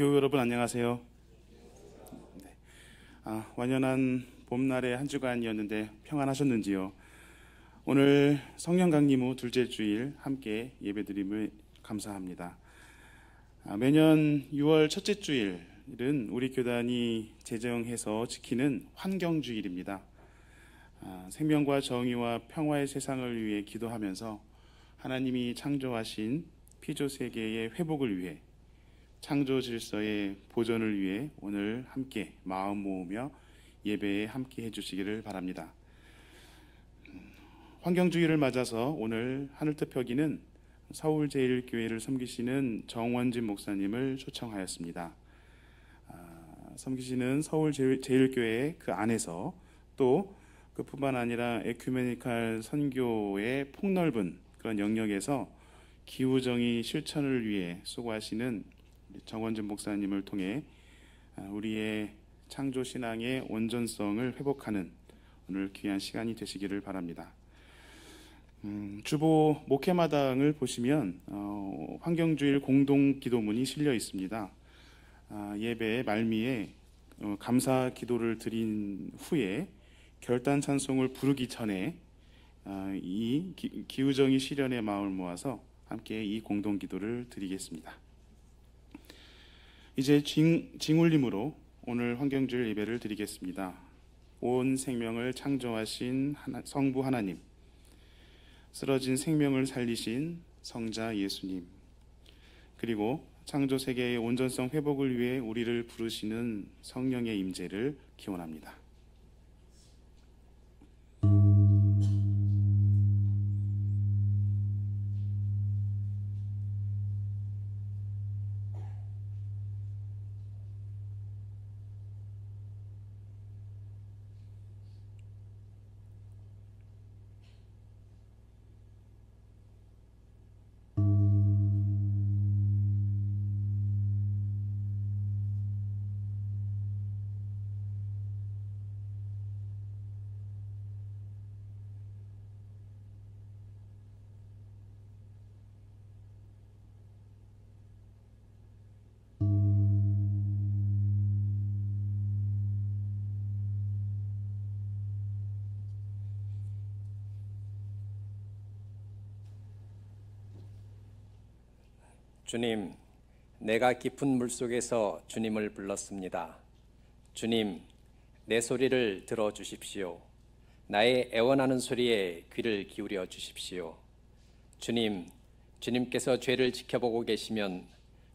교우 여러분 안녕하세요. 네. 완연한 봄날의 한 주간이었는데 평안하셨는지요? 오늘 성령 강림 후 둘째 주일 함께 예배드림을 감사합니다. 매년 6월 첫째 주일은 우리 교단이 제정해서 지키는 환경주일입니다. 생명과 정의와 평화의 세상을 위해 기도하면서 하나님이 창조하신 피조 세계의 회복을 위해, 창조 질서의 보존을 위해 오늘 함께 마음 모으며 예배에 함께 해주시기를 바랍니다. 환경주의를 맞아서 오늘 하늘특표기는 서울제일교회를 섬기시는 정원진 목사님을 초청하였습니다. 섬기시는 서울제일교회 그 안에서 또 그뿐만 아니라 에큐메니칼 선교의 폭넓은 그런 영역에서 기후정의 실천을 위해 수고하시는 정원진 목사님을 통해 우리의 창조신앙의 온전성을 회복하는 오늘 귀한 시간이 되시기를 바랍니다. 주보 목회마당을 보시면 환경주일 공동기도문이 실려 있습니다. 예배의 말미에 감사 기도를 드린 후에 결단 찬송을 부르기 전에 이 기후정의 실현의 마음을 모아서 함께 이 공동기도를 드리겠습니다. 이제 징울림으로 오늘 환경주일 예배를 드리겠습니다. 온 생명을 창조하신 성부 하나님, 쓰러진 생명을 살리신 성자 예수님, 그리고 창조 세계의 온전성 회복을 위해 우리를 부르시는 성령의 임재를 기원합니다. 주님, 내가 깊은 물속에서 주님을 불렀습니다. 주님, 내 소리를 들어주십시오. 나의 애원하는 소리에 귀를 기울여 주십시오. 주님, 주님께서 죄를 지켜보고 계시면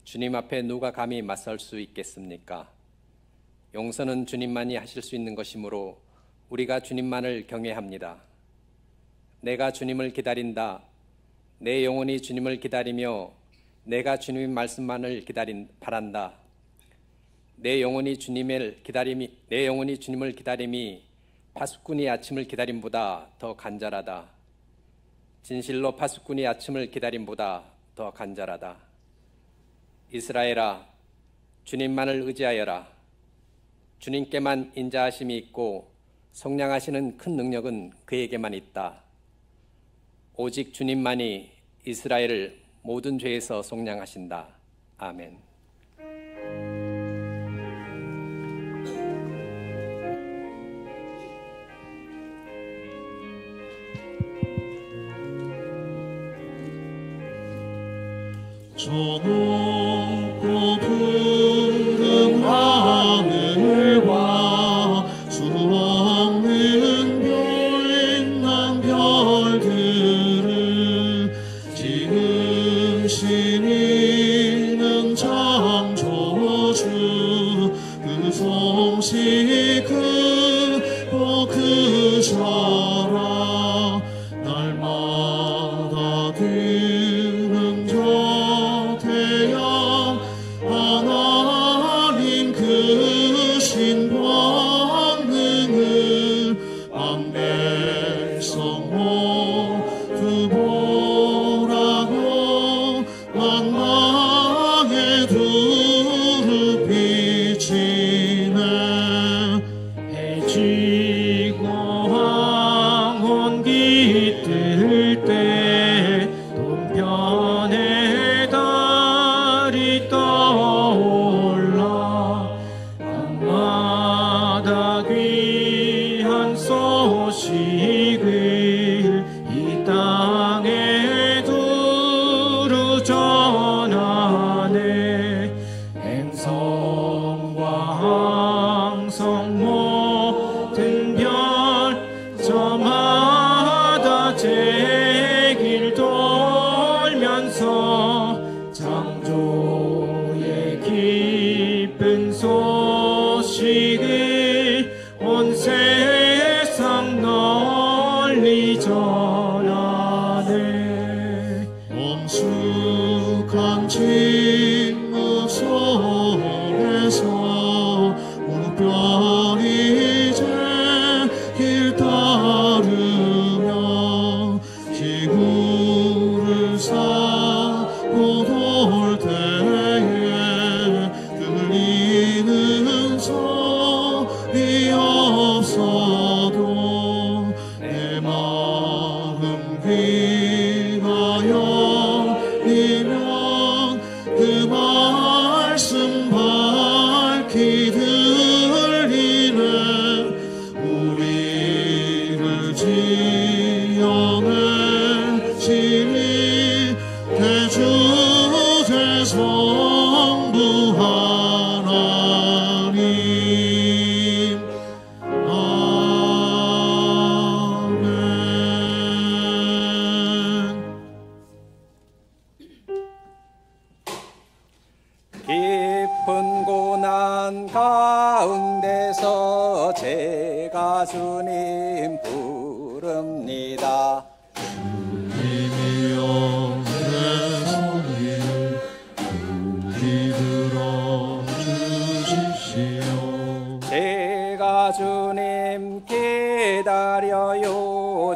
주님 앞에 누가 감히 맞설 수 있겠습니까? 용서는 주님만이 하실 수 있는 것이므로 우리가 주님만을 경외합니다. 내가 주님을 기다린다. 내 영혼이 주님을 기다리며 내가 주님의 말씀만을 바란다. 내 영혼이 주님을 기다림이 파수꾼이 아침을 기다림보다 더 간절하다. 진실로 파수꾼이 아침을 기다림보다 더 간절하다. 이스라엘아, 주님만을 의지하여라. 주님께만 인자하심이 있고 속량하시는 큰 능력은 그에게만 있다. 오직 주님만이 이스라엘을 모든 죄에서 속량하신다. 아멘. 저 높고 푸른 하늘과 수없는 빛난 별들을 지으시는 창조주 그 솜씨 크고 크셔라. 날마다 드는 저 태양 하나님 그 소식을 이 땅에 두루 전하네. 행성과 항성 모든 별 저마다 제길 돌면서 창조의 기쁜 소식을 온 세상 널리 전하네. 엄숙한 침묵 속에서 무별이 제길 따르며 지구를 쌓고 돌 때에 들리는 소리 없어도 내 마음 귀가 열리면 그 말씀 밝히 들리네. 우리를 지어내 시리 대주제 성부 하나님. 아멘. 깊은 고난 가운데서 제가 주님 부릅니다. 주님이여 내 소리를 귀 들어주십시오. 제가 주님 기다려요.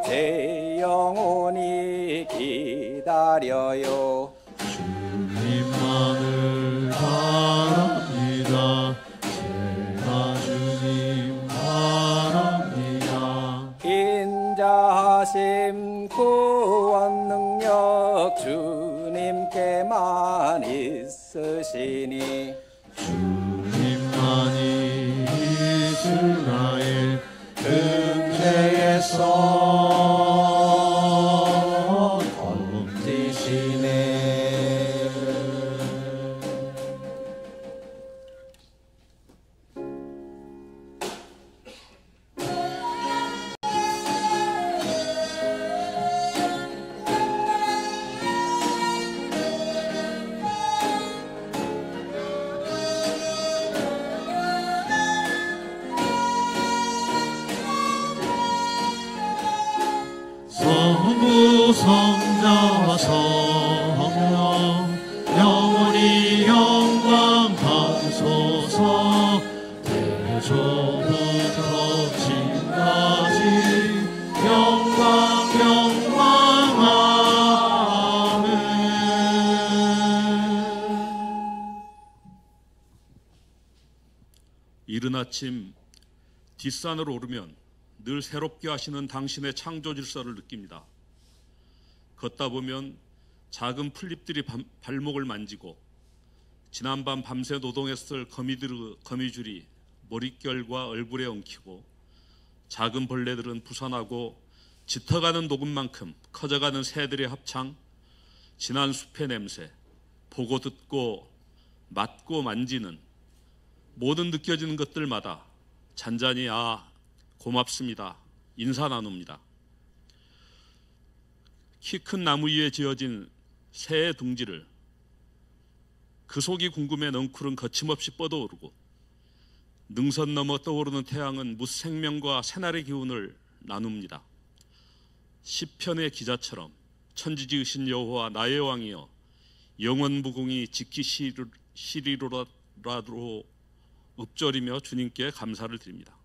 제 영혼이 기다려요. 주님만을 바랍니다. 제가 주님 바랍니다. 인자하심 구원 능력 주님께만 있으시니 주님만이 이스라엘 근세에서 건지시네. 성부 성자와 성령 영원히 영광 받으소서. 태초부터 지금까지 영광 아멘. 이른 아침 뒷산으로 오르면 늘 새롭게 하시는 당신의 창조 질서를 느낍니다. 걷다 보면 작은 풀잎들이 발목을 만지고 지난밤 밤새 노동했을 거미줄이 머릿결과 얼굴에 엉키고 작은 벌레들은 부산하고 짙어가는 녹음만큼 커져가는 새들의 합창, 진한 숲의 냄새, 보고 듣고 맡고 만지는 모든 느껴지는 것들마다 잔잔히 고맙습니다. 인사 나눕니다. 키 큰 나무 위에 지어진 새의 둥지를 그 속이 궁금해 넝쿨은 거침없이 뻗어오르고 능선 넘어 떠오르는 태양은 무생명과 새날의 기운을 나눕니다. 시편의 기자처럼 천지 지으신 여호와 나의 왕이여 영원 무궁이 지키시리로라도 읊조리며 주님께 감사를 드립니다.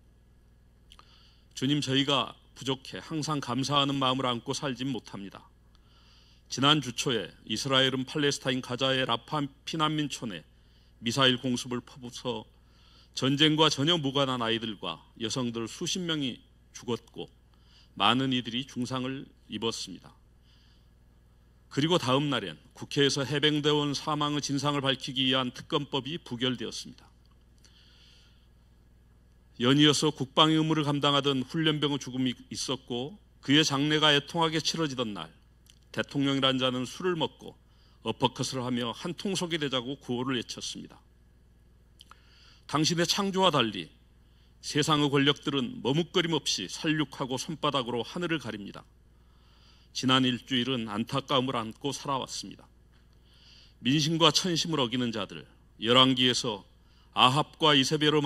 주님, 저희가 부족해 항상 감사하는 마음을 안고 살진 못합니다. 지난 주 초에 이스라엘은 팔레스타인 가자의 라파 피난민촌에 미사일 공습을 퍼부어서 전쟁과 전혀 무관한 아이들과 여성들 수십 명이 죽었고 많은 이들이 중상을 입었습니다. 그리고 다음 날엔 국회에서 해병대원 사망의 진상을 밝히기 위한 특검법이 부결되었습니다. 연이어서 국방의 의무를 감당하던 훈련병의 죽음이 있었고 그의 장례가 애통하게 치러지던 날 대통령이란 자는 술을 먹고 어퍼컷을 하며 한 통속이 되자고 구호를 외쳤습니다. 당신의 창조와 달리 세상의 권력들은 머뭇거림 없이 살육하고 손바닥으로 하늘을 가립니다. 지난 일주일은 안타까움을 안고 살아왔습니다. 민심과 천심을 어기는 자들, 열왕기에서 아합과 이세벨의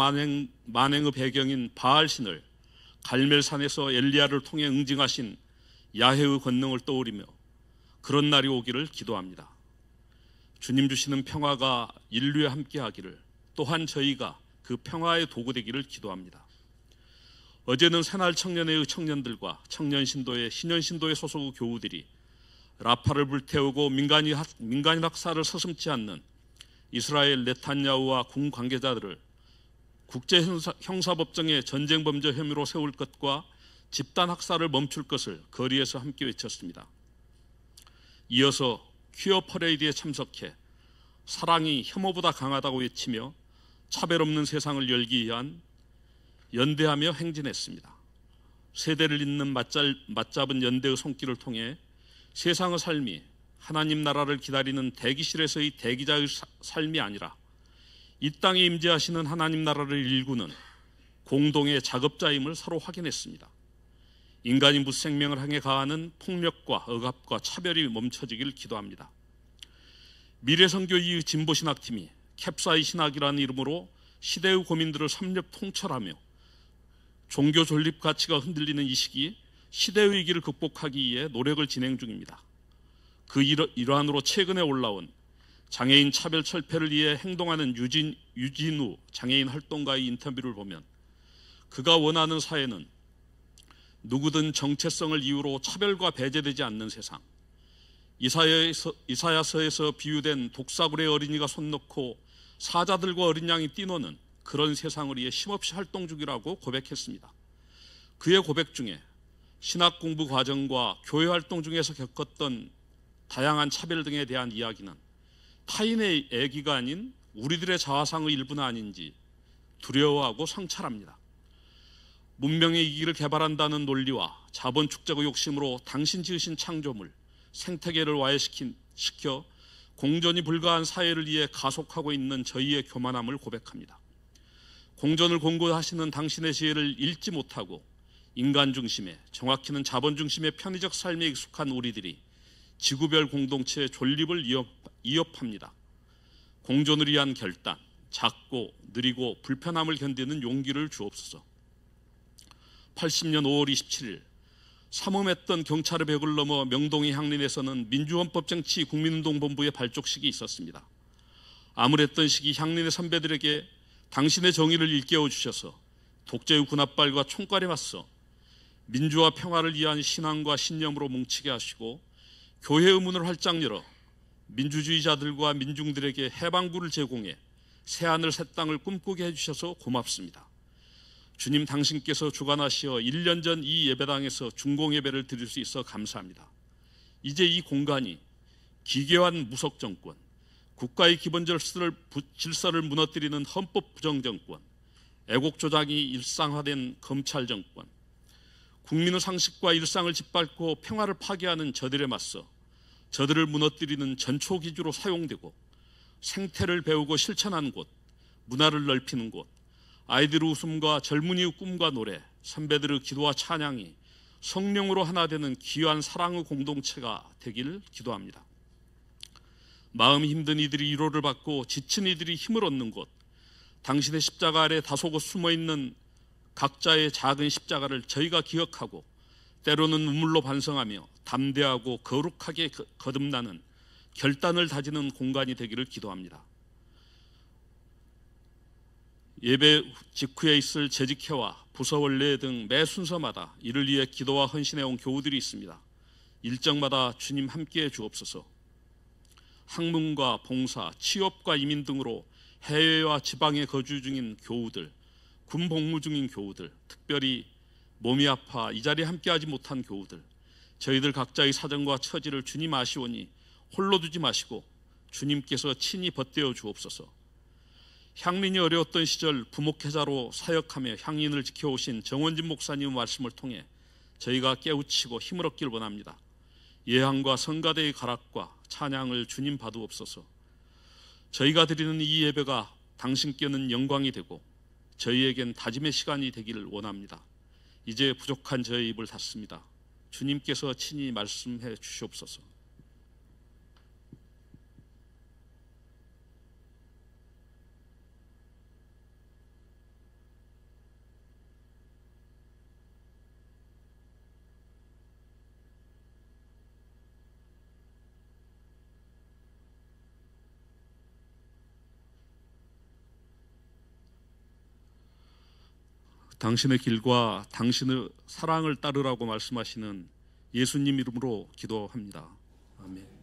만행의 배경인 바알신을 갈멜산에서 엘리야를 통해 응징하신 야훼의 권능을 떠올리며 그런 날이 오기를 기도합니다. 주님 주시는 평화가 인류에 함께하기를, 또한 저희가 그 평화의 도구 되기를 기도합니다. 어제는 새날 청년회의 청년들과 청년신도의 신년신도의 소속 교우들이 라파를 불태우고 민간인 학살을 서슴지 않는 이스라엘 네탄야후와 군 관계자들을 국제형사법정에 전쟁범죄 혐의로 세울 것과 집단 학살을 멈출 것을 거리에서 함께 외쳤습니다. 이어서 퀴어 퍼레이드에 참석해 사랑이 혐오보다 강하다고 외치며 차별 없는 세상을 열기 위한 연대하며 행진했습니다. 세대를 잇는 맞잡은 연대의 손길을 통해 세상의 삶이 하나님 나라를 기다리는 대기실에서의 대기자의 삶이 아니라 이 땅에 임재하시는 하나님 나라를 일구는 공동의 작업자임을 서로 확인했습니다. 인간이 무생명을 향해 가하는 폭력과 억압과 차별이 멈춰지기를 기도합니다. 미래선교의 진보신학팀이 캡사이 신학이라는 이름으로 시대의 고민들을 섭렵 통찰하며 종교 존립 가치가 흔들리는 이 시기 시대의 위기를 극복하기 위해 노력을 진행 중입니다. 그 일환으로 최근에 올라온 장애인 차별 철폐를 위해 행동하는 유진우 장애인 활동가의 인터뷰를 보면 그가 원하는 사회는 누구든 정체성을 이유로 차별과 배제되지 않는 세상, 이사야서에서 비유된 독사굴의 어린이가 손 놓고 사자들과 어린 양이 뛰노는 그런 세상을 위해 쉼없이 활동 중이라고 고백했습니다. 그의 고백 중에 신학 공부 과정과 교회 활동 중에서 겪었던 다양한 차별 등에 대한 이야기는 타인의 애기가 아닌 우리들의 자화상의 일부는 아닌지 두려워하고 성찰합니다. 문명의 이기를 개발한다는 논리와 자본 축적의 욕심으로 당신 지으신 창조물, 생태계를 와해시켜 공존이 불가한 사회를 위해 가속하고 있는 저희의 교만함을 고백합니다. 공존을 공고하시는 당신의 지혜를 읽지 못하고 인간 중심의, 정확히는 자본 중심의 편의적 삶에 익숙한 우리들이 지구별 공동체의 존립을 위협합니다. 공존을 위한 결단, 작고 느리고 불편함을 견디는 용기를 주옵소서. 80년 5월 27일 삼엄했던 경찰의 벽을 넘어 명동의 향린에서는 민주헌법정치 국민운동본부의 발족식이 있었습니다. 암울했던 시기 향린의 선배들에게 당신의 정의를 일깨워 주셔서 독재의 군합발과 총칼에 맞서 민주와 평화를 위한 신앙과 신념으로 뭉치게 하시고 교회의 문을 활짝 열어 민주주의자들과 민중들에게 해방구를 제공해 새하늘 새 땅을 꿈꾸게 해주셔서 고맙습니다. 주님 당신께서 주관하시어 1년 전 이 예배당에서 중공예배를 드릴 수 있어 감사합니다. 이제 이 공간이 기괴한 무속정권, 국가의 기본 질서를 무너뜨리는 헌법 부정정권, 애국조작이 일상화된 검찰정권, 국민의 상식과 일상을 짓밟고 평화를 파괴하는 저들에 맞서 저들을 무너뜨리는 전초기주로 사용되고 생태를 배우고 실천하는 곳, 문화를 넓히는 곳, 아이들의 웃음과 젊은이의 꿈과 노래, 선배들의 기도와 찬양이 성령으로 하나 되는 귀한 사랑의 공동체가 되기를 기도합니다. 마음이 힘든 이들이 위로를 받고 지친 이들이 힘을 얻는 곳, 당신의 십자가 아래 다소곳 숨어있는 각자의 작은 십자가를 저희가 기억하고 때로는 눈물로 반성하며 담대하고 거룩하게 거듭나는 결단을 다지는 공간이 되기를 기도합니다. 예배 직후에 있을 재직회와 부서원례 등 매 순서마다 이를 위해 기도와 헌신해온 교우들이 있습니다. 일정마다 주님 함께해 주옵소서. 학문과 봉사, 취업과 이민 등으로 해외와 지방에 거주 중인 교우들, 군 복무 중인 교우들, 특별히 몸이 아파 이 자리에 함께하지 못한 교우들, 저희들 각자의 사정과 처지를 주님 아시오니 홀로 두지 마시고 주님께서 친히 벗대어 주옵소서. 향린이 어려웠던 시절 부목회자로 사역하며 향린을 지켜오신 정원진 목사님의 말씀을 통해 저희가 깨우치고 힘을 얻길 원합니다. 예향과 성가대의 가락과 찬양을 주님 받으옵소서. 저희가 드리는 이 예배가 당신께는 영광이 되고 저희에겐 다짐의 시간이 되기를 원합니다. 이제 부족한 저의 입을 닫습니다. 주님께서 친히 말씀해 주시옵소서. 당신의 길과 당신의 사랑을 따르라고 말씀하시는 예수님 이름으로 기도합니다. 아멘.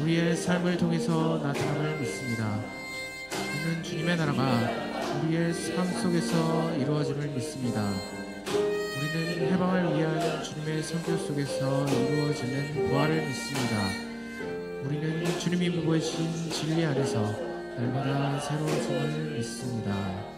우리의 삶을 통해서 나타남을 믿습니다. 우리는 주님의 나라가 우리의 삶 속에서 이루어짐을 믿습니다. 우리는 해방을 위한 주님의 선교 속에서 이루어지는 부활을 믿습니다. 우리는 주님이 보이신 진리 안에서 날마다 새로워짐을 믿습니다.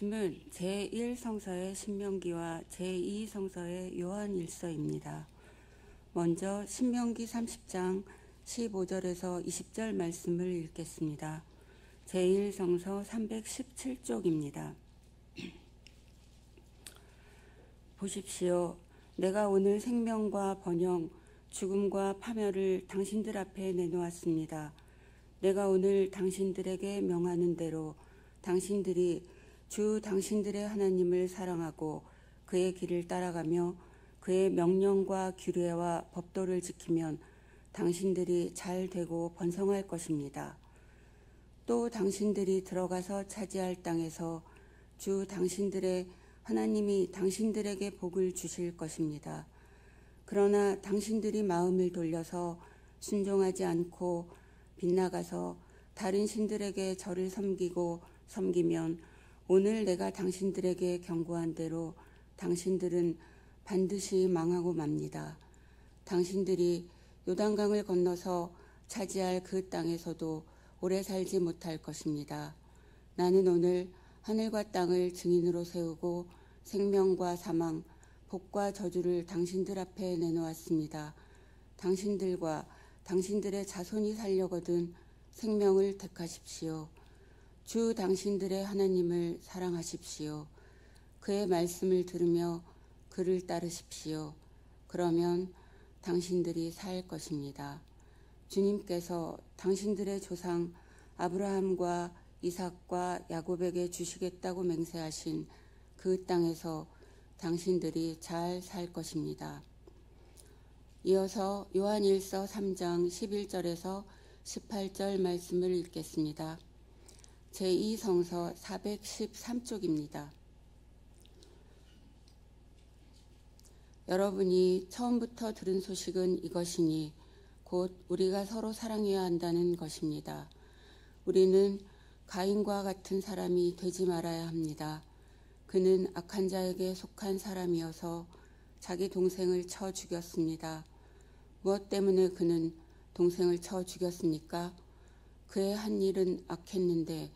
말씀은 제1성서의 신명기와 제2성서의 요한일서입니다. 먼저 신명기 30장 15절에서 20절 말씀을 읽겠습니다. 제1성서 317쪽입니다. 보십시오. 내가 오늘 생명과 번영, 죽음과 파멸을 당신들 앞에 내놓았습니다. 내가 오늘 당신들에게 명하는 대로 당신들이 주 당신들의 하나님을 사랑하고 그의 길을 따라가며 그의 명령과 규례와 법도를 지키면 당신들이 잘 되고 번성할 것입니다. 또 당신들이 들어가서 차지할 땅에서 주 당신들의 하나님이 당신들에게 복을 주실 것입니다. 그러나 당신들이 마음을 돌려서 순종하지 않고 빗나가서 다른 신들에게 절을 섬기면 오늘 내가 당신들에게 경고한 대로 당신들은 반드시 망하고 맙니다. 당신들이 요단강을 건너서 차지할 그 땅에서도 오래 살지 못할 것입니다. 나는 오늘 하늘과 땅을 증인으로 세우고 생명과 사망, 복과 저주를 당신들 앞에 내놓았습니다. 당신들과 당신들의 자손이 살려거든 생명을 택하십시오. 주 당신들의 하나님을 사랑하십시오. 그의 말씀을 들으며 그를 따르십시오. 그러면 당신들이 살 것입니다. 주님께서 당신들의 조상 아브라함과 이삭과 야곱에게 주시겠다고 맹세하신 그 땅에서 당신들이 잘 살 것입니다. 이어서 요한일서 3장 11절에서 18절 말씀을 읽겠습니다. 제2성서 413쪽입니다. 여러분이 처음부터 들은 소식은 이것이니 곧 우리가 서로 사랑해야 한다는 것입니다. 우리는 가인과 같은 사람이 되지 말아야 합니다. 그는 악한 자에게 속한 사람이어서 자기 동생을 쳐 죽였습니다. 무엇 때문에 그는 동생을 쳐 죽였습니까? 그의 한 일은 악했는데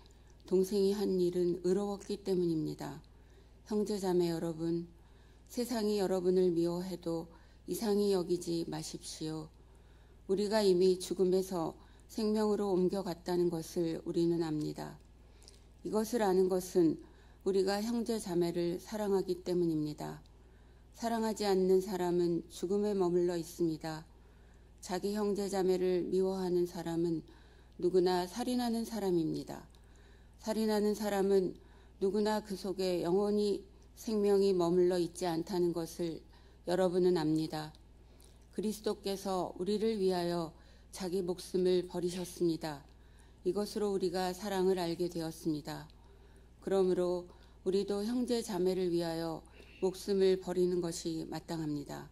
동생이 한 일은 의로웠기 때문입니다. 형제자매 여러분, 세상이 여러분을 미워해도 이상히 여기지 마십시오. 우리가 이미 죽음에서 생명으로 옮겨갔다는 것을 우리는 압니다. 이것을 아는 것은 우리가 형제 자매를 사랑하기 때문입니다. 사랑하지 않는 사람은 죽음에 머물러 있습니다. 자기 형제 자매를 미워하는 사람은 누구나 살인하는 사람입니다. 살인하는 사람은 누구나 그 속에 영원히 생명이 머물러 있지 않다는 것을 여러분은 압니다. 그리스도께서 우리를 위하여 자기 목숨을 버리셨습니다. 이것으로 우리가 사랑을 알게 되었습니다. 그러므로 우리도 형제 자매를 위하여 목숨을 버리는 것이 마땅합니다.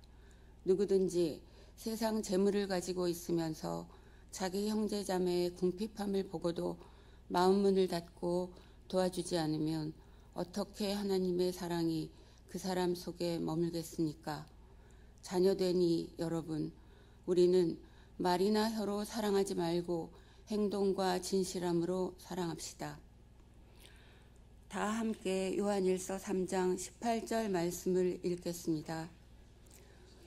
누구든지 세상 재물을 가지고 있으면서 자기 형제 자매의 궁핍함을 보고도 마음 문을 닫고 도와주지 않으면 어떻게 하나님의 사랑이 그 사람 속에 머물겠습니까? 자녀되니 여러분, 우리는 말이나 혀로 사랑하지 말고 행동과 진실함으로 사랑합시다. 다 함께 요한일서 3장 18절 말씀을 읽겠습니다.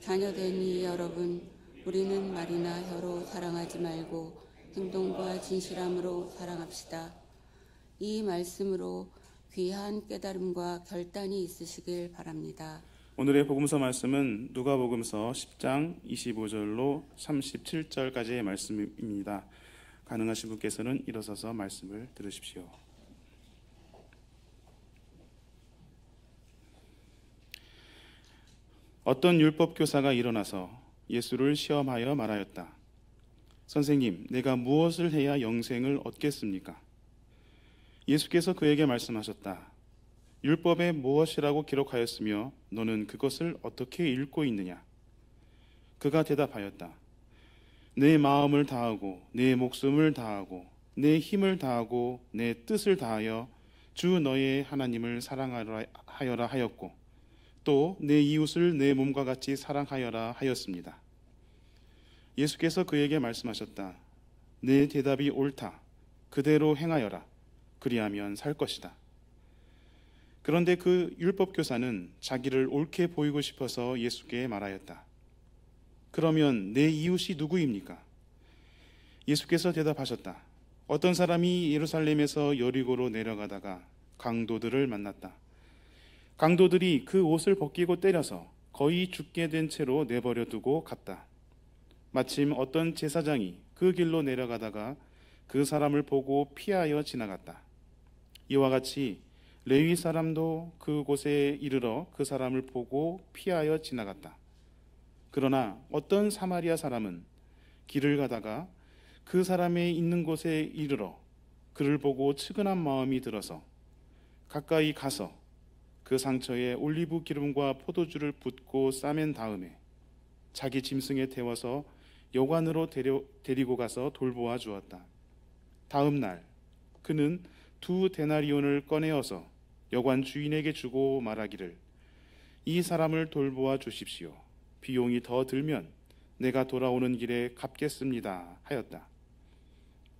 자녀되니 여러분, 우리는 말이나 혀로 사랑하지 말고 행동과 진실함으로 사랑합시다. 이 말씀으로 귀한 깨달음과 결단이 있으시길 바랍니다. 오늘의 복음서 말씀은 누가복음서 10장 25절로 37절까지의 말씀입니다. 가능하신 분께서는 일어서서 말씀을 들으십시오. 어떤 율법 교사가 일어나서 예수를 시험하여 말하였다. 선생님, 내가 무엇을 해야 영생을 얻겠습니까? 예수께서 그에게 말씀하셨다. 율법에 무엇이라고 기록하였으며 너는 그것을 어떻게 읽고 있느냐? 그가 대답하였다. 내 마음을 다하고 내 목숨을 다하고 내 힘을 다하고 내 뜻을 다하여 주 너의 하나님을 사랑하여라 하였고 또 내 이웃을 내 몸과 같이 사랑하여라 하였습니다. 예수께서 그에게 말씀하셨다. 내 대답이 옳다. 그대로 행하여라. 그리하면 살 것이다. 그런데 그 율법 교사는 자기를 옳게 보이고 싶어서 예수께 말하였다. 그러면 내 이웃이 누구입니까? 예수께서 대답하셨다. 어떤 사람이 예루살렘에서 여리고로 내려가다가 강도들을 만났다. 강도들이 그 옷을 벗기고 때려서 거의 죽게 된 채로 내버려 두고 갔다. 마침 어떤 제사장이 그 길로 내려가다가 그 사람을 보고 피하여 지나갔다. 이와 같이 레위 사람도 그곳에 이르러 그 사람을 보고 피하여 지나갔다. 그러나 어떤 사마리아 사람은 길을 가다가 그 사람의 있는 곳에 이르러 그를 보고 측은한 마음이 들어서 가까이 가서 그 상처에 올리브 기름과 포도주를 붓고 싸맨 다음에 자기 짐승에 태워서 여관으로 데리고 가서 돌보아 주었다. 다음 날 그는 2 데나리온을 꺼내어서 여관 주인에게 주고 말하기를 이 사람을 돌보아 주십시오. 비용이 더 들면 내가 돌아오는 길에 갚겠습니다 하였다.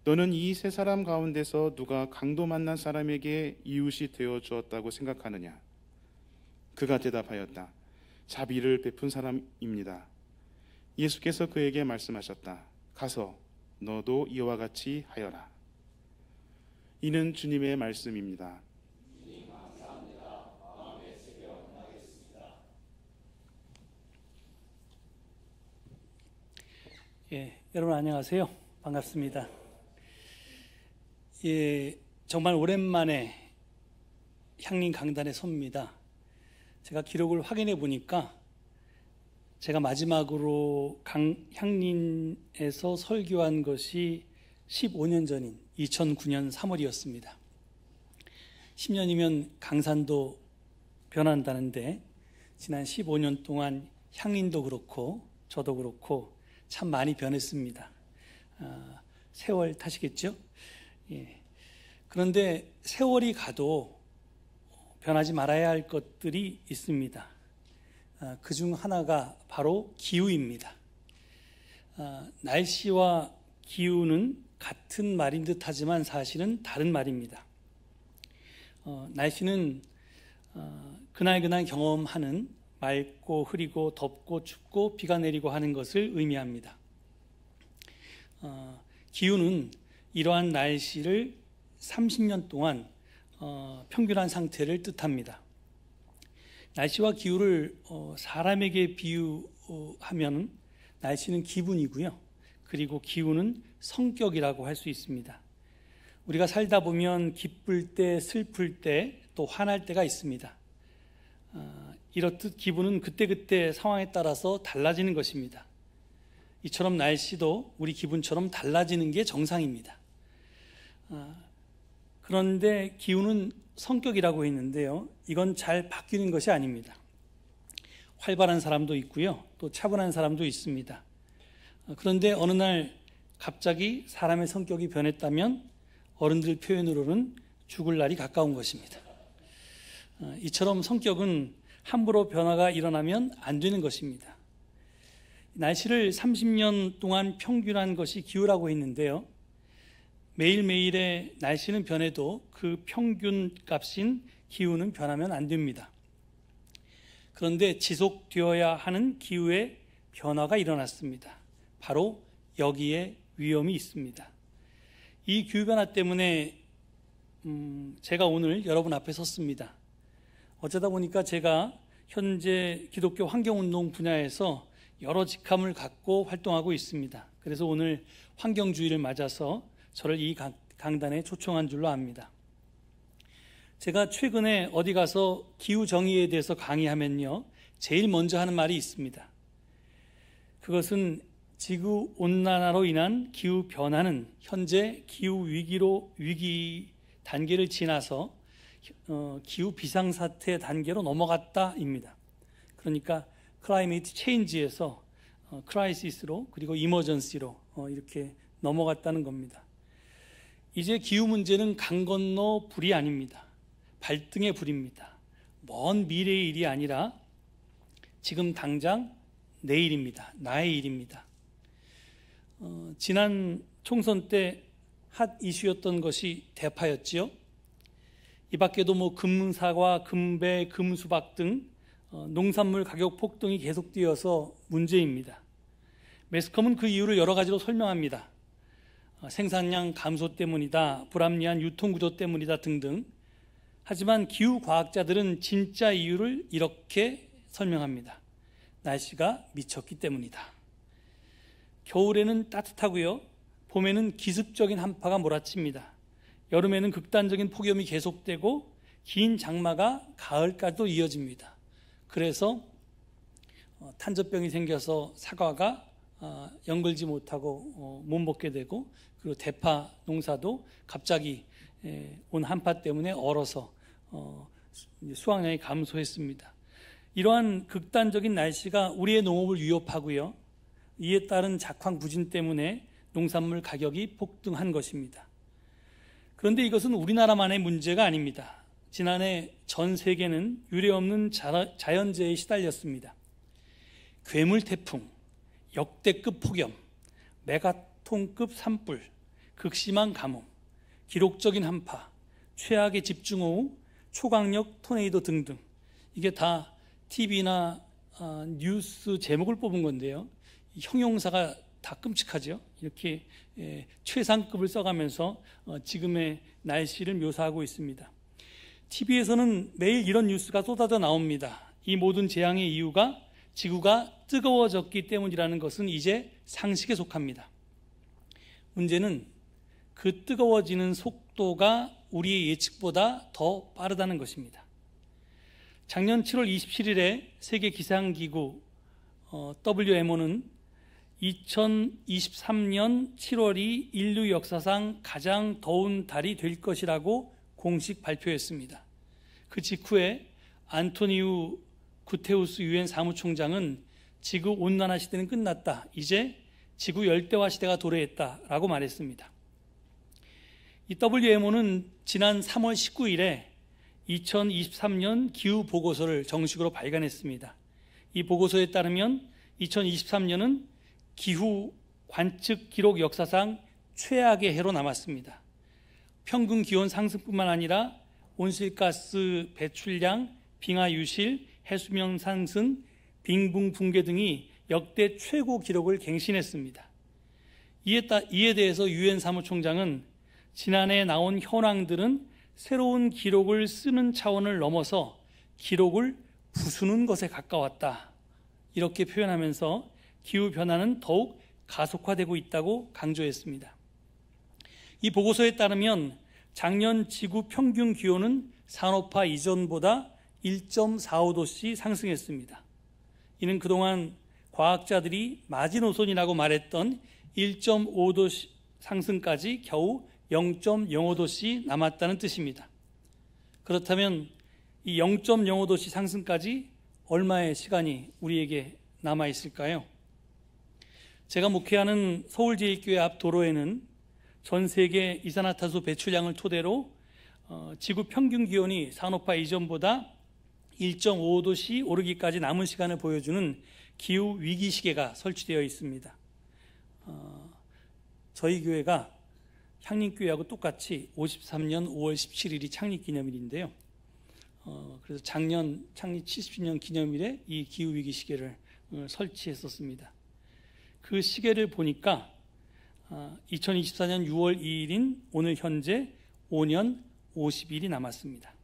너는 이 3 사람 가운데서 누가 강도 만난 사람에게 이웃이 되어 주었다고 생각하느냐? 그가 대답하였다. 자비를 베푼 사람입니다. 예수께서 그에게 말씀하셨다. 가서 너도 이와 같이 하여라. 이는 주님의 말씀입니다. 여러분 안녕하세요. 반갑습니다. 정말 오랜만에 향림 강단에 섭니다. 제가 기록을 확인해 보니까 제가 마지막으로 향림에서 설교한 것이 15년 전인 2009년 3월이었습니다. 10년이면 강산도 변한다는데 지난 15년 동안 향림도 그렇고 저도 그렇고 참 많이 변했습니다. 세월 탓이겠죠? 그런데 세월이 가도 변하지 말아야 할 것들이 있습니다. 그중 하나가 바로 기후입니다. 날씨와 기후는 같은 말인 듯 하지만 사실은 다른 말입니다. 날씨는 그날그날 경험하는 맑고 흐리고 덥고 춥고 비가 내리고 하는 것을 의미합니다. 기후는 이러한 날씨를 30년 동안 평균한 상태를 뜻합니다. 날씨와 기후를 사람에게 비유하면 날씨는 기분이고요. 그리고 기후는 성격이라고 할 수 있습니다. 우리가 살다 보면 기쁠 때, 슬플 때, 또 화날 때가 있습니다. 이렇듯 기분은 그때그때 상황에 따라서 달라지는 것입니다. 이처럼 날씨도 우리 기분처럼 달라지는 게 정상입니다. 그런데 기후는 성격이라고 했는데요. 이건 잘 바뀌는 것이 아닙니다. 활발한 사람도 있고요. 또 차분한 사람도 있습니다. 그런데 어느 날 갑자기 사람의 성격이 변했다면 어른들 표현으로는 죽을 날이 가까운 것입니다. 이처럼 성격은 함부로 변화가 일어나면 안 되는 것입니다. 날씨를 30년 동안 평균한 것이 기후라고 했는데요. 매일매일의 날씨는 변해도 그 평균 값인 기후는 변하면 안 됩니다. 그런데 지속되어야 하는 기후의 변화가 일어났습니다. 바로 여기에 위험이 있습니다. 이 기후변화 때문에 제가 오늘 여러분 앞에 섰습니다. 어쩌다 보니까 제가 현재 기독교 환경운동 분야에서 여러 직함을 갖고 활동하고 있습니다. 그래서 오늘 환경주의를 맞아서 저를 이 강단에 초청한 줄로 압니다. 제가 최근에 어디 가서 기후정의에 대해서 강의하면요, 제일 먼저 하는 말이 있습니다. 그것은 지구온난화로 인한 기후변화는 현재 기후위기 단계를 지나서 기후 비상사태 단계로 넘어갔다입니다. 그러니까 클라이메이트 체인지에서 크라이시스로 그리고 이머전시로 이렇게 넘어갔다는 겁니다. 이제 기후 문제는 강 건너 불이 아닙니다. 발등의 불입니다. 먼 미래의 일이 아니라 지금 당장 내일입니다. 나의 일입니다. 지난 총선 때 핫 이슈였던 것이 대파였지요. 이 밖에도 금사과, 금배, 금수박 등 농산물 가격 폭등이 계속되어서 문제입니다. 매스컴은 그 이유를 여러 가지로 설명합니다. 생산량 감소 때문이다, 불합리한 유통구조 때문이다 등등. 하지만 기후과학자들은 진짜 이유를 이렇게 설명합니다. 날씨가 미쳤기 때문이다. 겨울에는 따뜻하고요, 봄에는 기습적인 한파가 몰아칩니다. 여름에는 극단적인 폭염이 계속되고 긴 장마가 가을까지도 이어집니다. 그래서 탄저병이 생겨서 사과가 연글지 못하고 못 먹게 되고, 그리고 대파 농사도 갑자기 온 한파 때문에 얼어서 수확량이 감소했습니다. 이러한 극단적인 날씨가 우리의 농업을 위협하고요, 이에 따른 작황부진 때문에 농산물 가격이 폭등한 것입니다. 그런데 이것은 우리나라만의 문제가 아닙니다. 지난해 전 세계는 유례없는 자연재해에 시달렸습니다. 괴물 태풍, 역대급 폭염, 메가톤급 산불, 극심한 가뭄, 기록적인 한파, 최악의 집중호우, 초강력 토네이도 등등. 이게 다 TV나 뉴스 제목을 뽑은 건데요, 형용사가 다 끔찍하죠. 이렇게 최상급을 써가면서 지금의 날씨를 묘사하고 있습니다. TV에서는 매일 이런 뉴스가 쏟아져 나옵니다. 이 모든 재앙의 이유가 지구가 뜨거워졌기 때문이라는 것은 이제 상식에 속합니다. 문제는 그 뜨거워지는 속도가 우리의 예측보다 더 빠르다는 것입니다. 작년 7월 27일에 세계기상기구 WMO는 2023년 7월이 인류 역사상 가장 더운 달이 될 것이라고 공식 발표했습니다. 그 직후에 안토니우 구테우스 유엔 사무총장은 지구 온난화 시대는 끝났다, 이제 지구 열대화 시대가 도래했다라고 말했습니다. 이 WMO는 지난 3월 19일에 2023년 기후 보고서를 정식으로 발간했습니다. 이 보고서에 따르면 2023년은 기후 관측 기록 역사상 최악의 해로 남았습니다. 평균 기온 상승뿐만 아니라 온실가스 배출량, 빙하 유실, 해수면 상승, 빙붕 붕괴 등이 역대 최고 기록을 갱신했습니다. 이에 대해서 유엔 사무총장은 지난해 나온 현황들은 새로운 기록을 쓰는 차원을 넘어서 기록을 부수는 것에 가까웠다, 이렇게 표현하면서 기후변화는 더욱 가속화되고 있다고 강조했습니다. 이 보고서에 따르면 작년 지구 평균 기온은 산업화 이전보다 1.45도씩 상승했습니다. 이는 그동안 과학자들이 마지노선이라고 말했던 1.5도 상승까지 겨우 0.05도씩 남았다는 뜻입니다. 그렇다면 이 0.05도씩 상승까지 얼마의 시간이 우리에게 남아있을까요? 제가 목회하는 서울제일교회 앞 도로에는 전 세계 이산화탄소 배출량을 토대로 지구 평균 기온이 산업화 이전보다 1.5도씩 오르기까지 남은 시간을 보여주는 기후 위기 시계가 설치되어 있습니다. 저희 교회가 향림교회하고 똑같이 53년 5월 17일이 창립기념일인데요. 그래서 작년 창립 70주년 기념일에 이 기후 위기 시계를 설치했었습니다. 그 시계를 보니까 2024년 6월 2일인 오늘 현재 5년 50일이 남았습니다.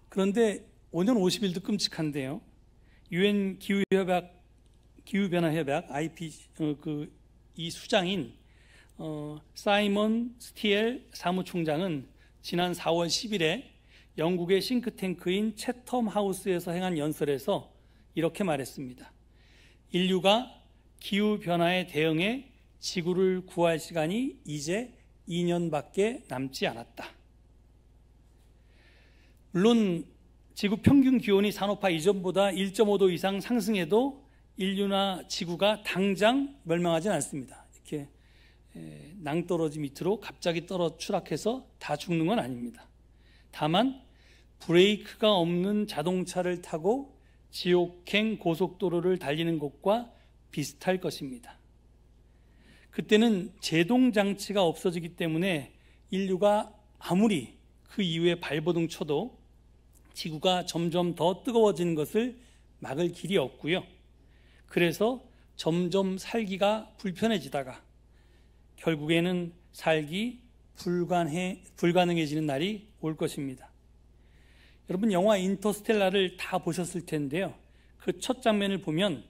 그런데 5년 50일도 끔찍한데요, 유엔 기후변화협약 이 수장인 사이먼 스티엘 사무총장은 지난 4월 10일에 영국의 싱크탱크인 채텀 하우스에서 행한 연설에서 이렇게 말했습니다. 인류가 기후변화에 대응해 지구를 구할 시간이 이제 2년밖에 남지 않았다. 물론 지구 평균 기온이 산업화 이전보다 1.5도 이상 상승해도 인류나 지구가 당장 멸망하지는 않습니다. 이렇게 낭떠러지 밑으로 갑자기 추락해서 다 죽는 건 아닙니다. 다만 브레이크가 없는 자동차를 타고 지옥행 고속도로를 달리는 것과 비슷할 것입니다. 그때는 제동장치가 없어지기 때문에 인류가 아무리 그 이후에 발버둥 쳐도 지구가 점점 더 뜨거워지는 것을 막을 길이 없고요. 그래서 점점 살기가 불편해지다가 결국에는 살기 불가능해지는 날이 올 것입니다. 여러분, 영화 인터스텔라를 다 보셨을 텐데요. 그 첫 장면을 보면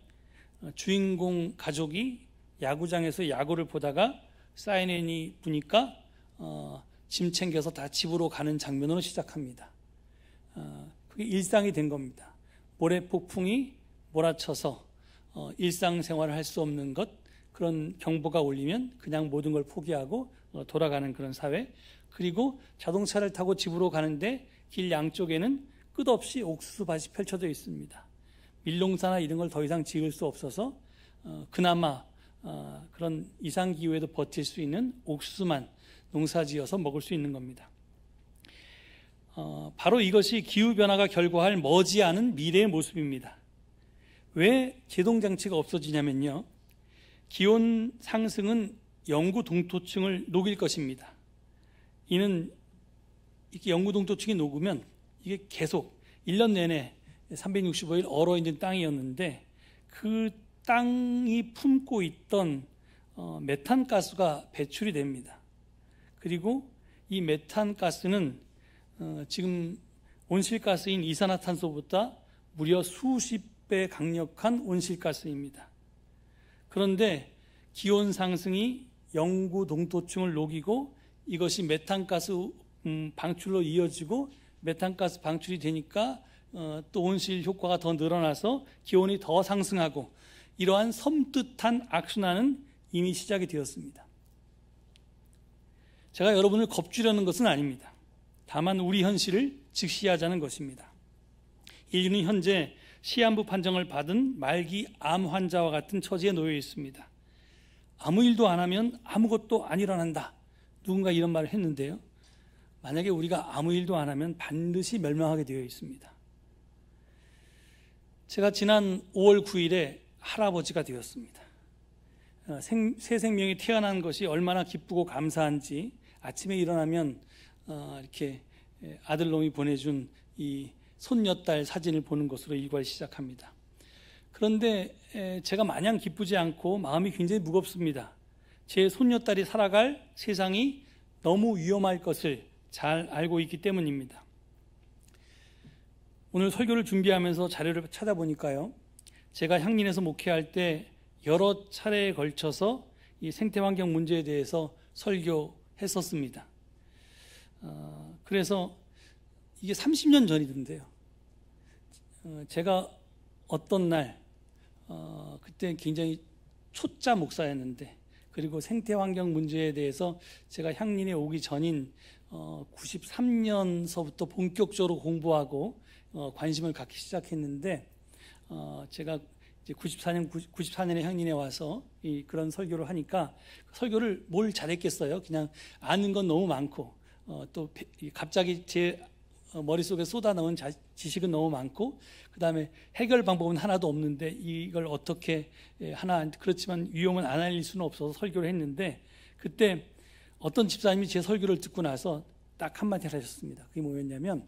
주인공 가족이 야구장에서 야구를 보다가 사이렌이 부니까 짐 챙겨서 다 집으로 가는 장면으로 시작합니다. 그게 일상이 된 겁니다. 모래 폭풍이 몰아쳐서 일상생활을 할 수 없는 것, 그런 경보가 울리면 그냥 모든 걸 포기하고 돌아가는 그런 사회. 그리고 자동차를 타고 집으로 가는데 길 양쪽에는 끝없이 옥수수밭이 펼쳐져 있습니다. 밀농사나 이런 걸 더 이상 지을 수 없어서 그나마 그런 이상기후에도 버틸 수 있는 옥수수만 농사지어서 먹을 수 있는 겁니다. 바로 이것이 기후변화가 결과할 머지않은 미래의 모습입니다. 왜 제동장치가 없어지냐면요, 기온 상승은 영구 동토층을 녹일 것입니다. 이는 이렇게 영구 동토층이 녹으면 이게 계속 1년 내내 365일 얼어있는 땅이었는데 그 땅이 품고 있던 메탄가스가 배출이 됩니다. 그리고 이 메탄가스는 지금 온실가스인 이산화탄소보다 무려 수십 배 강력한 온실가스입니다. 그런데 기온 상승이 영구 동토층을 녹이고 이것이 메탄가스 방출로 이어지고 메탄가스 방출이 되니까 또 온실 효과가 더 늘어나서 기온이 더 상승하고 이러한 섬뜩한 악순환은 이미 시작이 되었습니다. 제가 여러분을 겁주려는 것은 아닙니다. 다만 우리 현실을 직시하자는 것입니다. 인류는 현재 시한부 판정을 받은 말기 암 환자와 같은 처지에 놓여 있습니다. 아무 일도 안 하면 아무것도 안 일어난다. 누군가 이런 말을 했는데요. 만약에 우리가 아무 일도 안 하면 반드시 멸망하게 되어 있습니다. 제가 지난 5월 9일에 할아버지가 되었습니다. 새 생명이 태어난 것이 얼마나 기쁘고 감사한지 아침에 일어나면 이렇게 아들놈이 보내준 이 손녀딸 사진을 보는 것으로 일과를 시작합니다. 그런데 제가 마냥 기쁘지 않고 마음이 굉장히 무겁습니다. 제 손녀딸이 살아갈 세상이 너무 위험할 것을 잘 알고 있기 때문입니다. 오늘 설교를 준비하면서 자료를 찾아보니까요, 제가 향린에서 목회할 때 여러 차례에 걸쳐서 이 생태환경 문제에 대해서 설교했었습니다. 그래서 이게 30년 전이던데요. 제가 어떤 날 그때 굉장히 초짜 목사였는데, 그리고 생태환경 문제에 대해서 제가 향린에 오기 전인 93년서부터 본격적으로 공부하고 관심을 갖기 시작했는데, 제가 이제 94년에 향린에 와서 그런 설교를 하니까 설교를 뭘 잘했겠어요. 그냥 아는 건 너무 많고 또 갑자기 제 머릿속에 쏟아넣은 지식은 너무 많고, 그 다음에 해결 방법은 하나도 없는데 이걸 어떻게 하나, 그렇지만 위험은 안 알릴 수는 없어서 설교를 했는데, 그때 어떤 집사님이 제 설교를 듣고 나서 딱 한마디 하셨습니다. 그게 뭐였냐면,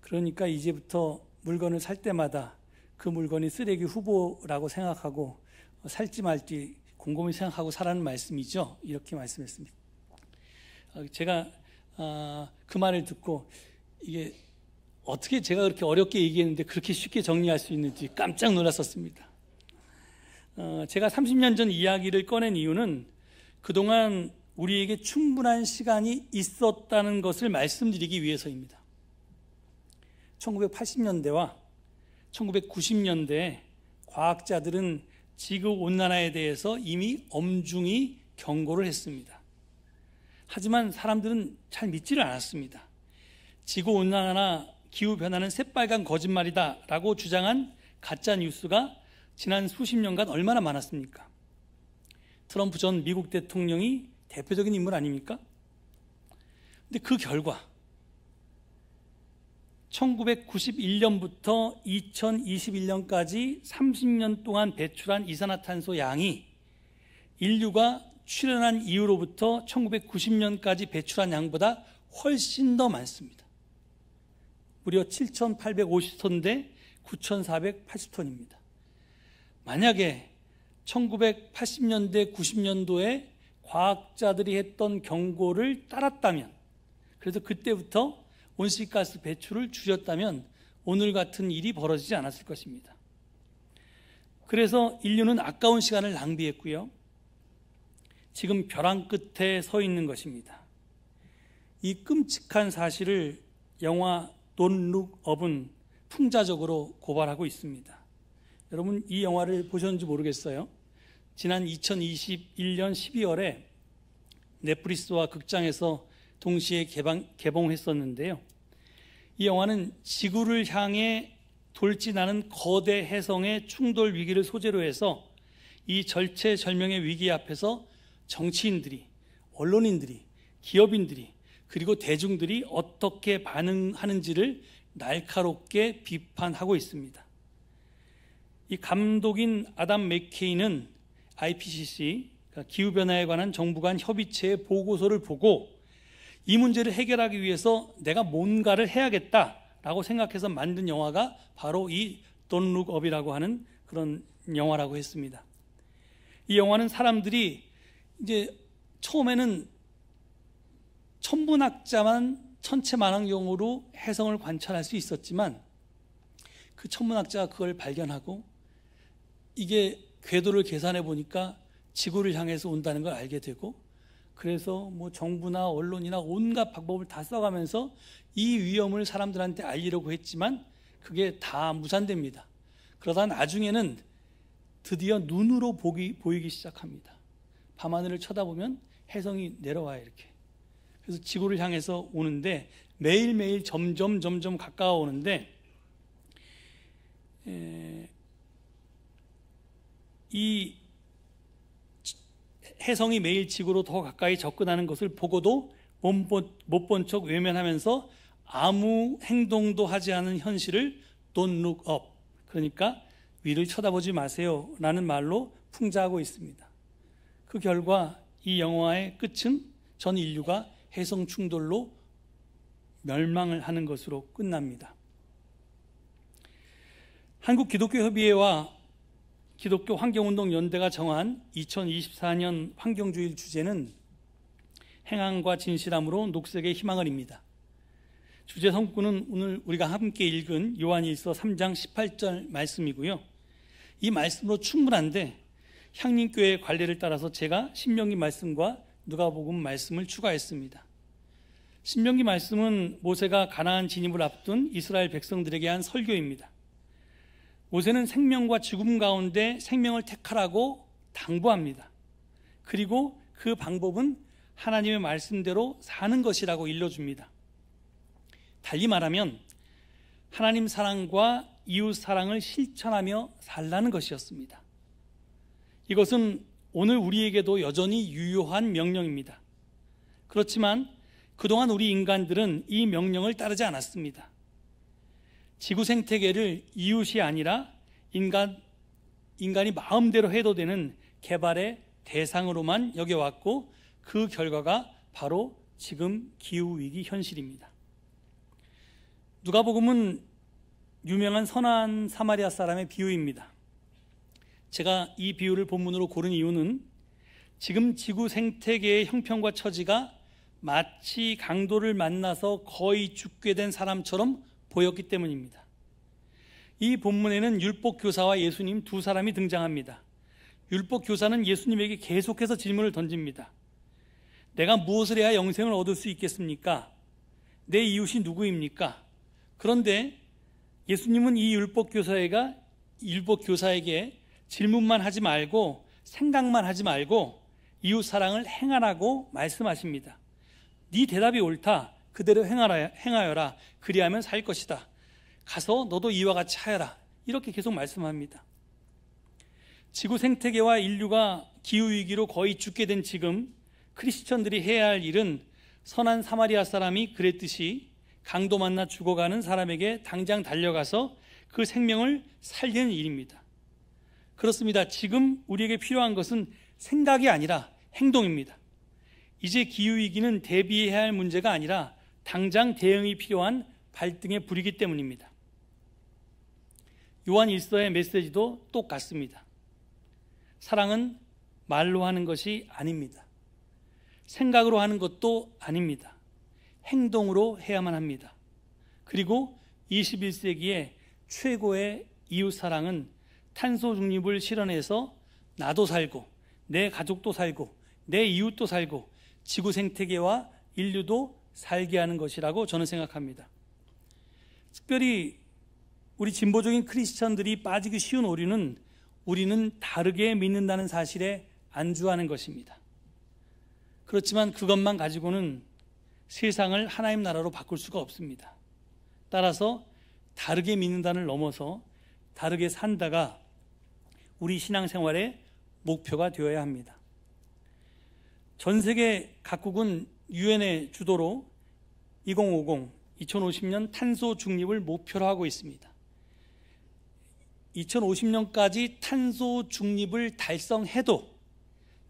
그러니까 이제부터 물건을 살 때마다 그 물건이 쓰레기 후보라고 생각하고 살지 말지 곰곰이 생각하고 사라는 말씀이죠. 이렇게 말씀했습니다. 제가 그 말을 듣고 이게 어떻게 제가 그렇게 어렵게 얘기했는데 그렇게 쉽게 정리할 수 있는지 깜짝 놀랐었습니다. 제가 30년 전 이야기를 꺼낸 이유는 그동안 우리에게 충분한 시간이 있었다는 것을 말씀드리기 위해서입니다. 1980년대와 1990년대에 과학자들은 지구온난화에 대해서 이미 엄중히 경고를 했습니다. 하지만 사람들은 잘 믿지를 않았습니다. 지구온난화나 기후변화는 새빨간 거짓말이다 라고 주장한 가짜 뉴스가 지난 수십 년간 얼마나 많았습니까? 트럼프 전 미국 대통령이 대표적인 인물 아닙니까? 근데 그 결과 1991년부터 2021년까지 30년 동안 배출한 이산화탄소 양이 인류가 출현한 이후로부터 1990년까지 배출한 양보다 훨씬 더 많습니다. 무려 7,850톤 대 9,480톤입니다. 만약에 1980년대, 90년도에 과학자들이 했던 경고를 따랐다면, 그래서 그때부터 온실가스 배출을 줄였다면 오늘 같은 일이 벌어지지 않았을 것입니다. 그래서 인류는 아까운 시간을 낭비했고요. 지금 벼랑 끝에 서 있는 것입니다. 이 끔찍한 사실을 영화 Don't Look Up은 풍자적으로 고발하고 있습니다. 여러분 이 영화를 보셨는지 모르겠어요. 지난 2021년 12월에 넷플릭스와 극장에서 동시에 개봉했었는데요. 이 영화는 지구를 향해 돌진하는 거대 혜성의 충돌 위기를 소재로 해서 이 절체절명의 위기 앞에서 정치인들이, 언론인들이, 기업인들이, 그리고 대중들이 어떻게 반응하는지를 날카롭게 비판하고 있습니다. 이 감독인 아담 맥케이는 IPCC, 기후변화에 관한 정부 간 협의체의 보고서를 보고 이 문제를 해결하기 위해서 내가 뭔가를 해야겠다라고 생각해서 만든 영화가 바로 이 Don't Look Up이라고 하는 그런 영화라고 했습니다. 이 영화는 사람들이 이제 처음에는 천문학자만 천체만원경으로 혜성을 관찰할 수 있었지만 그 천문학자가 그걸 발견하고 이게 궤도를 계산해 보니까 지구를 향해서 온다는 걸 알게 되고, 그래서 뭐 정부나 언론이나 온갖 방법을 다 써가면서 이 위험을 사람들한테 알리려고 했지만 그게 다 무산됩니다. 그러다 나중에는 드디어 눈으로 보이기 시작합니다. 밤하늘을 쳐다보면 혜성이 내려와요, 이렇게. 그래서 지구를 향해서 오는데 매일매일 점점 가까워오는데 이 혜성이 매일 지구로 더 가까이 접근하는 것을 보고도 못 본 척 외면하면서 아무 행동도 하지 않은 현실을 Don't look up, 그러니까 위를 쳐다보지 마세요 라는 말로 풍자하고 있습니다. 그 결과 이 영화의 끝은 전 인류가 혜성 충돌로 멸망을 하는 것으로 끝납니다. 한국기독교협의회와 기독교 환경운동연대가 정한 2024년 환경주일 주제는 행함과 진실함으로 녹색의 희망을입니다. 주제 성구는 오늘 우리가 함께 읽은 요한일서 3장 18절 말씀이고요. 이 말씀으로 충분한데 향림교회의 관례를 따라서 제가 신명기 말씀과 누가복음 말씀을 추가했습니다. 신명기 말씀은 모세가 가나안 진입을 앞둔 이스라엘 백성들에게 한 설교입니다. 모세는 생명과 죽음 가운데 생명을 택하라고 당부합니다. 그리고 그 방법은 하나님의 말씀대로 사는 것이라고 일러줍니다. 달리 말하면 하나님 사랑과 이웃 사랑을 실천하며 살라는 것이었습니다. 이것은 오늘 우리에게도 여전히 유효한 명령입니다. 그렇지만 그동안 우리 인간들은 이 명령을 따르지 않았습니다. 지구 생태계를 이웃이 아니라 인간이 마음대로 해도 되는 개발의 대상으로만 여겨왔고, 그 결과가 바로 지금 기후위기 현실입니다. 누가복음은 유명한 선한 사마리아 사람의 비유입니다. 제가 이 비유를 본문으로 고른 이유는 지금 지구 생태계의 형편과 처지가 마치 강도를 만나서 거의 죽게 된 사람처럼 보였기 때문입니다. 이 본문에는 율법교사와 예수님 두 사람이 등장합니다. 율법교사는 예수님에게 계속해서 질문을 던집니다. 내가 무엇을 해야 영생을 얻을 수 있겠습니까? 내 이웃이 누구입니까? 그런데 예수님은 이 율법교사에게 질문만 하지 말고 생각만 하지 말고 이웃 사랑을 행하라고 말씀하십니다. 네 대답이 옳다. 그대로 행하여라. 그리하면 살 것이다. 가서 너도 이와 같이 하여라. 이렇게 계속 말씀합니다. 지구 생태계와 인류가 기후위기로 거의 죽게 된 지금 크리스천들이 해야 할 일은 선한 사마리아 사람이 그랬듯이 강도 만나 죽어가는 사람에게 당장 달려가서 그 생명을 살리는 일입니다. 그렇습니다. 지금 우리에게 필요한 것은 생각이 아니라 행동입니다. 이제 기후위기는 대비해야 할 문제가 아니라 당장 대응이 필요한 발등의 불이기 때문입니다. 요한 1서의 메시지도 똑같습니다. 사랑은 말로 하는 것이 아닙니다. 생각으로 하는 것도 아닙니다. 행동으로 해야만 합니다. 그리고 21세기의 최고의 이웃사랑은 탄소 중립을 실현해서 나도 살고 내 가족도 살고 내 이웃도 살고 지구 생태계와 인류도 살게 하는 것이라고 저는 생각합니다. 특별히 우리 진보적인 크리스천들이 빠지기 쉬운 오류는 우리는 다르게 믿는다는 사실에 안주하는 것입니다. 그렇지만 그것만 가지고는 세상을 하나님 나라로 바꿀 수가 없습니다. 따라서 다르게 믿는다를 넘어서 다르게 산다가 우리 신앙생활의 목표가 되어야 합니다. 전 세계 각국은 유엔의 주도로 2050년 탄소 중립을 목표로 하고 있습니다. 2050년까지 탄소 중립을 달성해도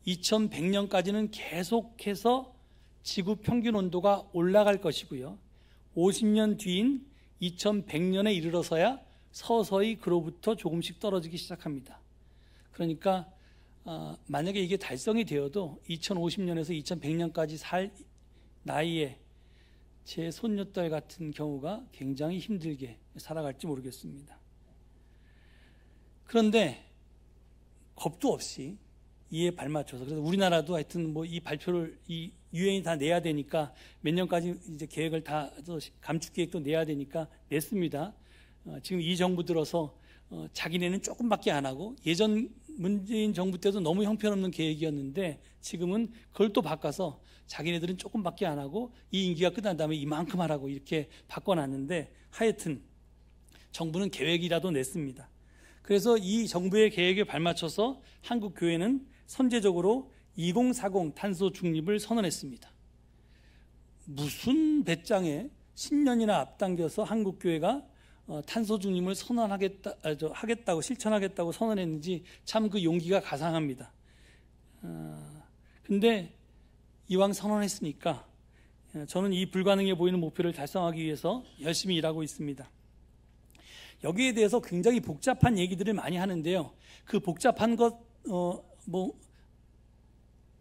2100년까지는 계속해서 지구 평균 온도가 올라갈 것이고요. 50년 뒤인 2100년에 이르러서야 서서히 그로부터 조금씩 떨어지기 시작합니다. 그러니까 만약에 이게 달성이 되어도 2050년에서 2100년까지 살 나이에 제 손녀딸 같은 경우가 굉장히 힘들게 살아갈지 모르겠습니다. 그런데 겁도 없이 이에 발맞춰서, 그래서 우리나라도 하여튼 뭐 이 발표를 이 유엔이 다 내야 되니까 몇 년까지 이제 계획을 다 감축 계획도 내야 되니까 냈습니다. 지금 이 정부 들어서 자기네는 조금밖에 안 하고, 예전 문재인 정부 때도 너무 형편없는 계획이었는데 지금은 그걸 또 바꿔서 자기네들은 조금밖에 안 하고 이 임기가 끝난 다음에 이만큼 하라고 이렇게 바꿔놨는데, 하여튼 정부는 계획이라도 냈습니다. 그래서 이 정부의 계획에 발맞춰서 한국 교회는 선제적으로 2040 탄소 중립을 선언했습니다. 무슨 배짱에 10년이나 앞당겨서 한국 교회가 탄소 중립을 하겠다고 실천하겠다고 선언했는지 참 그 용기가 가상합니다. 근데 이왕 선언했으니까 저는 이 불가능해 보이는 목표를 달성하기 위해서 열심히 일하고 있습니다. 여기에 대해서 굉장히 복잡한 얘기들을 많이 하는데요. 그 복잡한 것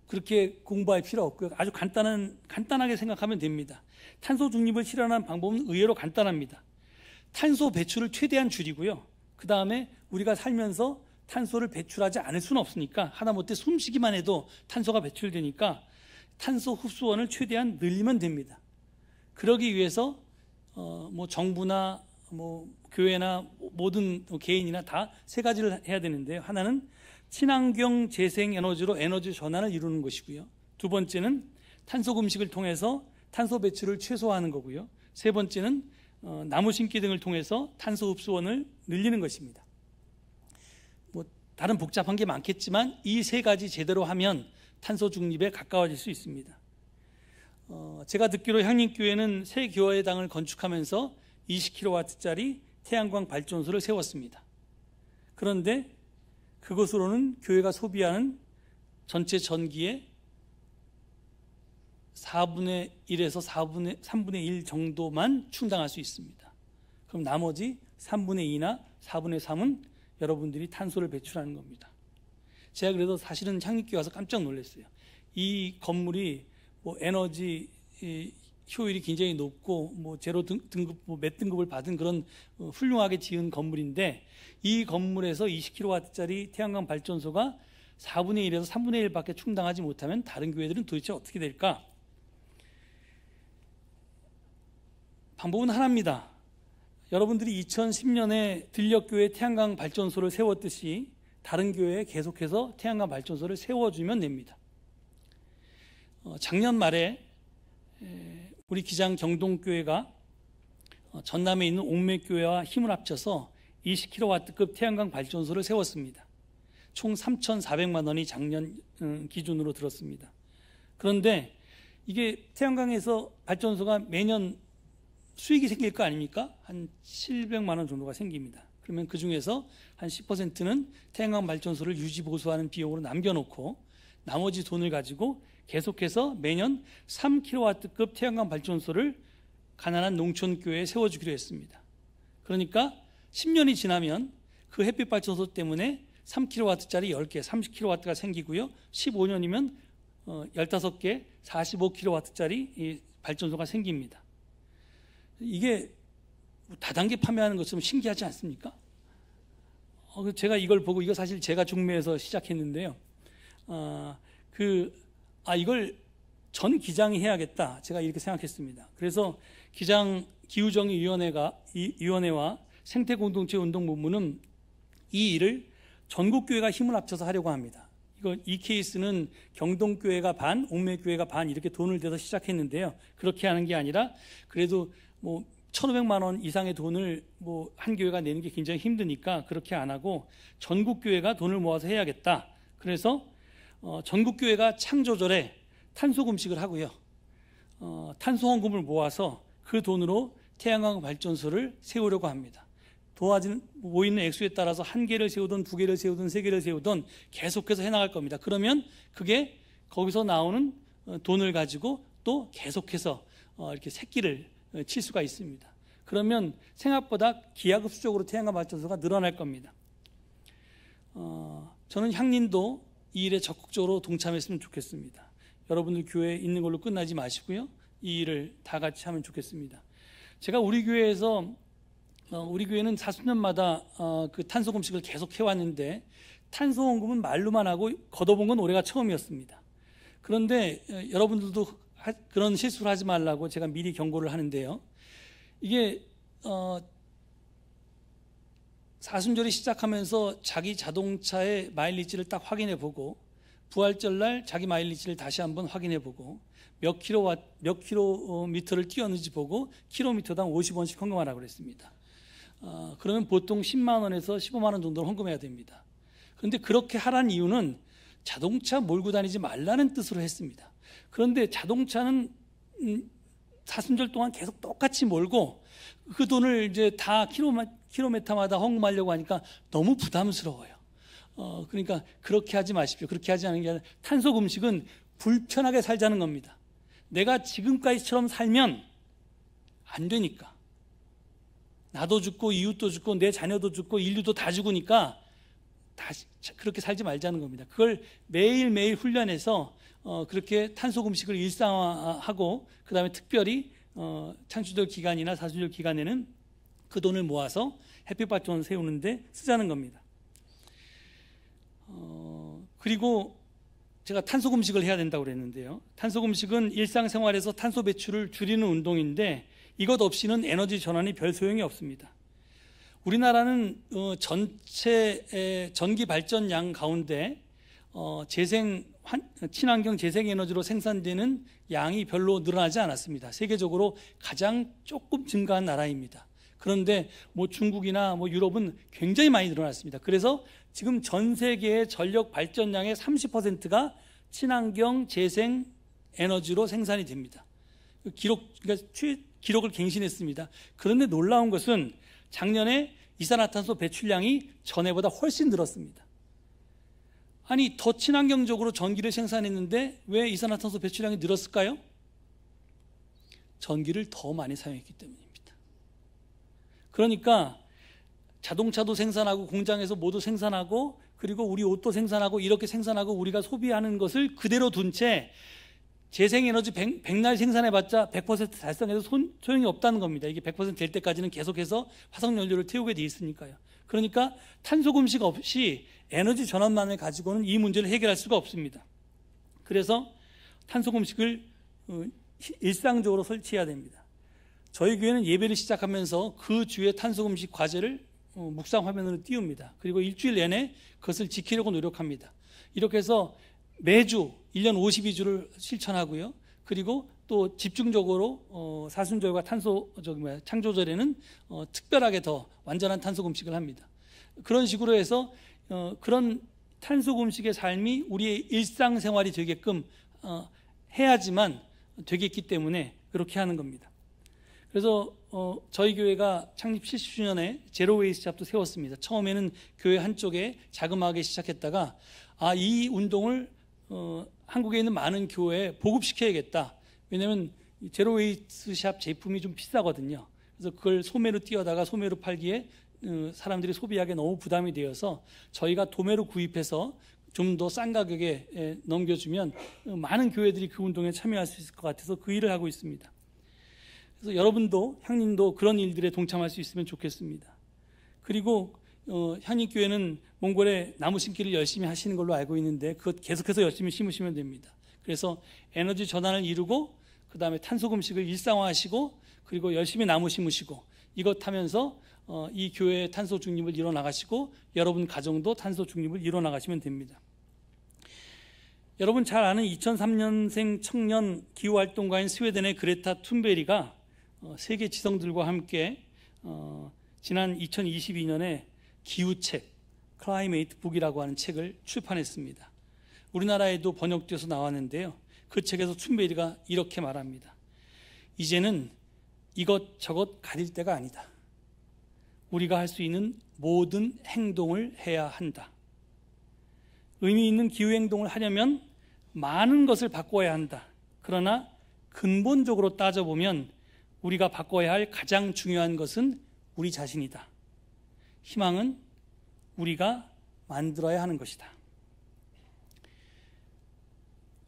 그렇게 공부할 필요 없고요. 아주 간단하게 생각하면 됩니다. 탄소 중립을 실현하는 방법은 의외로 간단합니다. 탄소 배출을 최대한 줄이고요. 그 다음에 우리가 살면서 탄소를 배출하지 않을 수는 없으니까, 하다못해 숨쉬기만 해도 탄소가 배출되니까 탄소 흡수원을 최대한 늘리면 됩니다. 그러기 위해서 정부나 교회나 모든 개인이나 다 세 가지를 해야 되는데요. 하나는 친환경 재생 에너지로 에너지 전환을 이루는 것이고요. 두 번째는 탄소 금식을 통해서 탄소 배출을 최소화하는 거고요. 세 번째는 나무 심기 등을 통해서 탄소 흡수원을 늘리는 것입니다. 다른 복잡한 게 많겠지만 이 세 가지 제대로 하면 탄소 중립에 가까워질 수 있습니다. 제가 듣기로 향림교회는 새 교회당을 건축하면서 20kW짜리 태양광 발전소를 세웠습니다. 그런데 그것으로는 교회가 소비하는 전체 전기의 4분의 1에서 3분의 1 정도만 충당할 수 있습니다. 그럼 나머지 3분의 2나 4분의 3은 여러분들이 탄소를 배출하는 겁니다. 제가 그래서 사실은 향림교회 와서 깜짝 놀랐어요. 이 건물이 에너지 효율이 굉장히 높고 제로 등급 몇 등급을 받은 그런 훌륭하게 지은 건물인데, 이 건물에서 20kW짜리 태양광 발전소가 4분의 1에서 3분의 1밖에 충당하지 못하면 다른 교회들은 도대체 어떻게 될까? 방법은 하나입니다. 여러분들이 2010년에 들녘교회 태양광 발전소를 세웠듯이 다른 교회에 계속해서 태양광 발전소를 세워주면 됩니다. 작년 말에 우리 기장 경동교회가 전남에 있는 옥매교회와 힘을 합쳐서 20kW급 태양광 발전소를 세웠습니다. 총 3,400만 원이 작년 기준으로 들었습니다. 그런데 이게 태양광에서 발전소가 매년 수익이 생길 거 아닙니까? 한 700만 원 정도가 생깁니다. 그러면 그 중에서 한 10%는 태양광 발전소를 유지 보수하는 비용으로 남겨놓고 나머지 돈을 가지고 계속해서 매년 3kW급 태양광 발전소를 가난한 농촌교회에 세워주기로 했습니다. 그러니까 10년이 지나면 그 햇빛 발전소 때문에 3kW짜리 10개, 30kW가 생기고요. 15년이면 15개, 45kW짜리 이 발전소가 생깁니다. 이게 다단계 판매하는 것처럼 신기하지 않습니까? 제가 이걸 보고, 이거 사실 제가 중매에서 시작했는데요. 이걸 전 기장이 해야겠다, 제가 이렇게 생각했습니다. 그래서 기후정의위원회와 생태공동체운동본부는 이 일을 전국교회가 힘을 합쳐서 하려고 합니다. 이 케이스는 경동교회가 반, 옥매교회가 반 이렇게 돈을 대서 시작했는데요. 그렇게 하는 게 아니라 그래도 1,500만 원 이상의 돈을 한 교회가 내는 게 굉장히 힘드니까 그렇게 안 하고 전국교회가 돈을 모아서 해야겠다. 그래서 전국교회가 창조절에 탄소금식을 하고요. 탄소헌금을 모아서 그 돈으로 태양광 발전소를 세우려고 합니다. 모이는 액수에 따라서 1개를 세우든 2개를 세우든 3개를 세우든 계속해서 해나갈 겁니다. 그러면 그게 거기서 나오는 돈을 가지고 또 계속해서 이렇게 새끼를 칠 수가 있습니다. 그러면 생각보다 기하급수적으로 태양광 발전소가 늘어날 겁니다. 저는 향린도 이 일에 적극적으로 동참했으면 좋겠습니다. 여러분들 교회에 있는 걸로 끝나지 마시고요. 이 일을 다 같이 하면 좋겠습니다. 제가 우리 교회에서 우리 교회는 40년마다 그 탄소금식을 계속 해왔는데 탄소헌금은 말로만 하고 걷어본 건 올해가 처음이었습니다. 그런데 여러분들도 그런 실수를 하지 말라고 제가 미리 경고를 하는데요. 이게 사순절이 시작하면서 자기 자동차의 마일리지를 딱 확인해 보고 부활절날 자기 마일리지를 다시 한번 확인해 보고 몇 킬로미터를 뛰었는지 보고 킬로미터당 50원씩 헌금하라고 그랬습니다. 그러면 보통 10만 원에서 15만 원 정도를 헌금해야 됩니다. 그런데 그렇게 하라는 이유는 자동차 몰고 다니지 말라는 뜻으로 했습니다. 그런데 자동차는 사순절 동안 계속 똑같이 몰고 그 돈을 이제 다 킬로미터마다 헌금하려고 하니까 너무 부담스러워요. 그러니까 그렇게 하지 마십시오. 그렇게 하지 않는 게 아니라 탄소금식은 불편하게 살자는 겁니다. 내가 지금까지처럼 살면 안 되니까. 나도 죽고 이웃도 죽고 내 자녀도 죽고 인류도 다 죽으니까 다시 그렇게 살지 말자는 겁니다. 그걸 매일매일 훈련해서 그렇게 탄소금식을 일상화하고 그 다음에 특별히 창조절 기간이나 사순절 기간에는 그 돈을 모아서 햇빛발전을 세우는데 쓰자는 겁니다. 그리고 제가 탄소금식을 해야 된다고 그랬는데요. 탄소금식은 일상생활에서 탄소 배출을 줄이는 운동인데 이것 없이는 에너지 전환이 별 소용이 없습니다. 우리나라는 전체 전기 발전량 가운데 친환경 재생에너지로 생산되는 양이 별로 늘어나지 않았습니다. 세계적으로 가장 조금 증가한 나라입니다. 그런데 중국이나 유럽은 굉장히 많이 늘어났습니다. 그래서 지금 전 세계의 전력 발전량의 30%가 친환경 재생 에너지로 생산이 됩니다. 그러니까 기록을 갱신했습니다. 그런데 놀라운 것은 작년에 이산화탄소 배출량이 전해보다 훨씬 늘었습니다. 아니, 더 친환경적으로 전기를 생산했는데 왜 이산화탄소 배출량이 늘었을까요? 전기를 더 많이 사용했기 때문입니다. 그러니까 자동차도 생산하고 공장에서 모두 생산하고 그리고 우리 옷도 생산하고 이렇게 생산하고 우리가 소비하는 것을 그대로 둔 채 재생에너지 백날 생산해봤자 100% 달성해서 소용이 없다는 겁니다. 이게 100% 될 때까지는 계속해서 화석연료를 태우게 돼 있으니까요. 그러니까 탄소금식 없이 에너지 전환만을 가지고는 이 문제를 해결할 수가 없습니다. 그래서 탄소금식을 일상적으로 설치해야 됩니다. 저희 교회는 예배를 시작하면서 그 주에 탄소금식 과제를 묵상 화면으로 띄웁니다. 그리고 일주일 내내 그것을 지키려고 노력합니다. 이렇게 해서 매주 1년 52주를 실천하고요. 그리고 또 집중적으로 사순절과 창조절에는 특별하게 더 완전한 탄소금식을 합니다. 그런 식으로 해서 그런 탄소금식의 삶이 우리의 일상생활이 되게끔 해야지만 되겠기 때문에 그렇게 하는 겁니다. 그래서 저희 교회가 창립 70주년에 제로웨이스트 잡도 세웠습니다. 처음에는 교회 한쪽에 자그마하게 시작했다가 이 운동을 한국에 있는 많은 교회에 보급시켜야겠다. 왜냐하면 제로웨이스샵 제품이 좀 비싸거든요. 그래서 그걸 소매로 띄어다가 소매로 팔기에 사람들이 소비하기에 너무 부담이 되어서 저희가 도매로 구입해서 좀 더 싼 가격에 넘겨주면 많은 교회들이 그 운동에 참여할 수 있을 것 같아서 그 일을 하고 있습니다. 그래서 여러분도 향림도 그런 일들에 동참할 수 있으면 좋겠습니다. 그리고 향림교회는 몽골에 나무 심기를 열심히 하시는 걸로 알고 있는데 그것 계속해서 열심히 심으시면 됩니다. 그래서 에너지 전환을 이루고 그 다음에 탄소 금식을 일상화하시고 그리고 열심히 나무 심으시고 이것 하면서 이 교회의 탄소 중립을 이뤄 나가시고 여러분 가정도 탄소 중립을 이뤄 나가시면 됩니다. 여러분 잘 아는 2003년생 청년 기후활동가인 스웨덴의 그레타 툰베리가 세계 지성들과 함께 지난 2022년에 기후책 클라이메이트 북이라고 하는 책을 출판했습니다. 우리나라에도 번역돼서 나왔는데요. 그 책에서 툰베리가 이렇게 말합니다. 이제는 이것저것 가릴 때가 아니다. 우리가 할 수 있는 모든 행동을 해야 한다. 의미 있는 기후행동을 하려면 많은 것을 바꿔야 한다. 그러나 근본적으로 따져보면 우리가 바꿔야 할 가장 중요한 것은 우리 자신이다. 희망은 우리가 만들어야 하는 것이다.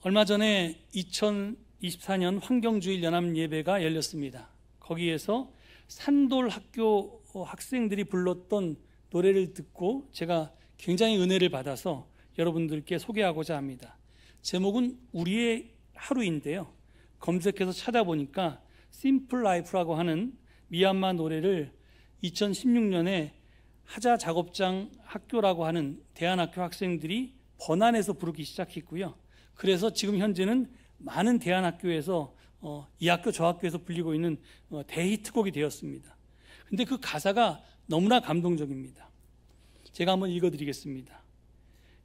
얼마 전에 2024년 환경주일 연합예배가 열렸습니다. 거기에서 산돌학교 학생들이 불렀던 노래를 듣고 제가 굉장히 은혜를 받아서 여러분들께 소개하고자 합니다. 제목은 우리의 하루인데요. 검색해서 찾아보니까 Simple Life라고 하는 미얀마 노래를 2016년에 하자 작업장 학교라고 하는 대안학교 학생들이 번안해서 부르기 시작했고요. 그래서 지금 현재는 많은 대안학교에서 이 학교 저 학교에서 불리고 있는 대히트곡이 되었습니다. 근데 그 가사가 너무나 감동적입니다. 제가 한번 읽어드리겠습니다.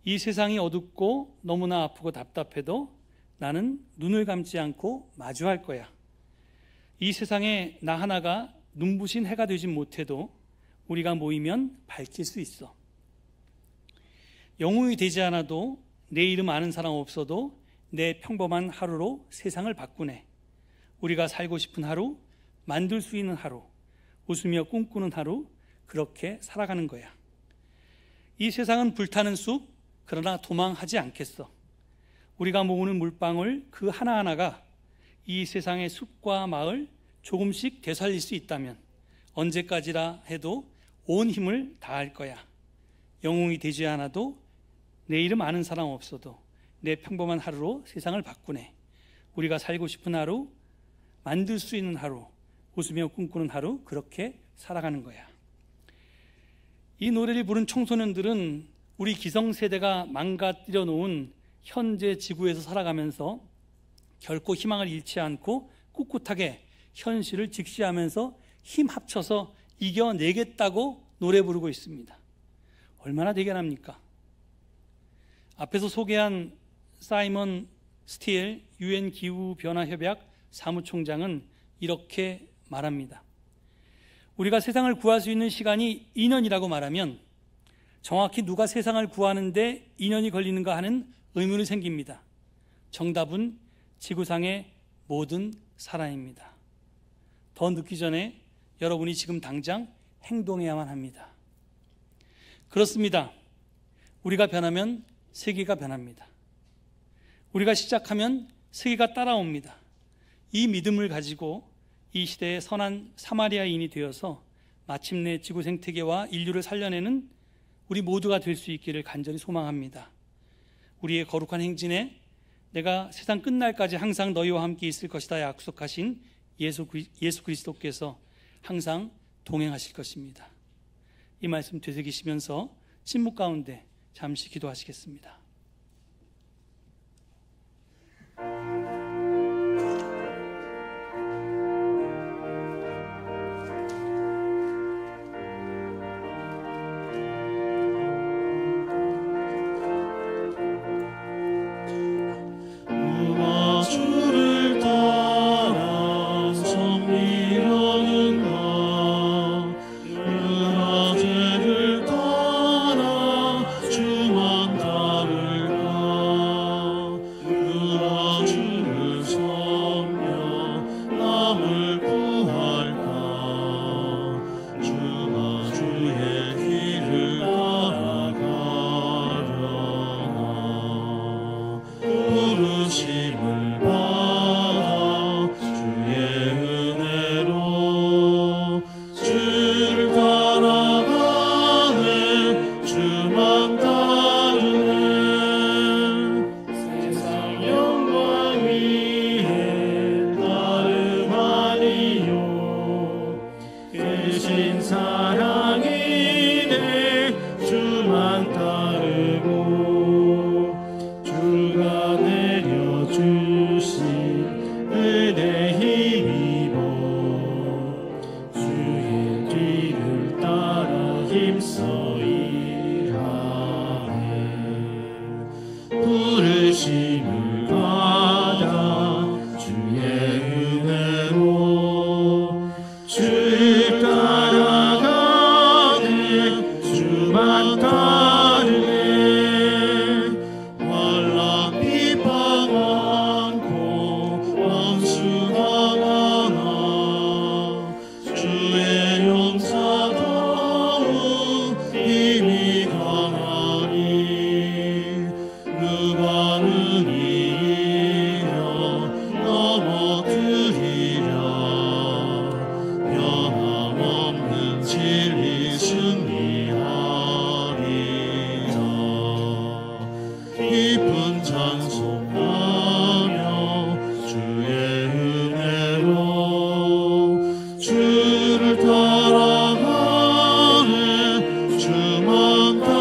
이 세상이 어둡고 너무나 아프고 답답해도 나는 눈을 감지 않고 마주할 거야. 이 세상에 나 하나가 눈부신 해가 되지 못해도 우리가 모이면 밝힐 수 있어. 영웅이 되지 않아도 내 이름 아는 사람 없어도 내 평범한 하루로 세상을 바꾸네. 우리가 살고 싶은 하루, 만들 수 있는 하루, 웃으며 꿈꾸는 하루, 그렇게 살아가는 거야. 이 세상은 불타는 숲, 그러나 도망하지 않겠어. 우리가 모으는 물방울 그 하나하나가 이 세상의 숲과 마을 조금씩 되살릴 수 있다면 언제까지라 해도 온 힘을 다할 거야. 영웅이 되지 않아도 내 이름 아는 사람 없어도 내 평범한 하루로 세상을 바꾸네. 우리가 살고 싶은 하루, 만들 수 있는 하루, 웃으며 꿈꾸는 하루, 그렇게 살아가는 거야. 이 노래를 부른 청소년들은 우리 기성세대가 망가뜨려 놓은 현재 지구에서 살아가면서 결코 희망을 잃지 않고 꿋꿋하게 현실을 직시하면서 힘 합쳐서 이겨내겠다고 노래 부르고 있습니다. 얼마나 대견합니까? 앞에서 소개한 사이먼 스틸 UN 기후변화협약 사무총장은 이렇게 말합니다. 우리가 세상을 구할 수 있는 시간이 2년이라고 말하면 정확히 누가 세상을 구하는데 2년이 걸리는가 하는 의문이 생깁니다. 정답은 지구상의 모든 사람입니다. 더 늦기 전에 여러분이 지금 당장 행동해야만 합니다. 그렇습니다. 우리가 변하면 세계가 변합니다. 우리가 시작하면 세계가 따라옵니다. 이 믿음을 가지고 이 시대의 선한 사마리아인이 되어서 마침내 지구 생태계와 인류를 살려내는 우리 모두가 될 수 있기를 간절히 소망합니다. 우리의 거룩한 행진에 내가 세상 끝날까지 항상 너희와 함께 있을 것이다 약속하신 예수 그리스도께서 항상 동행하실 것입니다. 이 말씀 되새기시면서 침묵 가운데 잠시 기도하시겠습니다. 주만 따르 부르심을 받아 주의 은혜로 주를 따라가네 주만 따르네 환난 비방 많고 원수가 많아 주의 용사 더욱 힘이 강하니 누가 능히 이겨 넘어뜨리랴 변함없는 진리 승리하리라 깊은 찬송하며 주의 은혜로 주를 따라가네 주만 따르네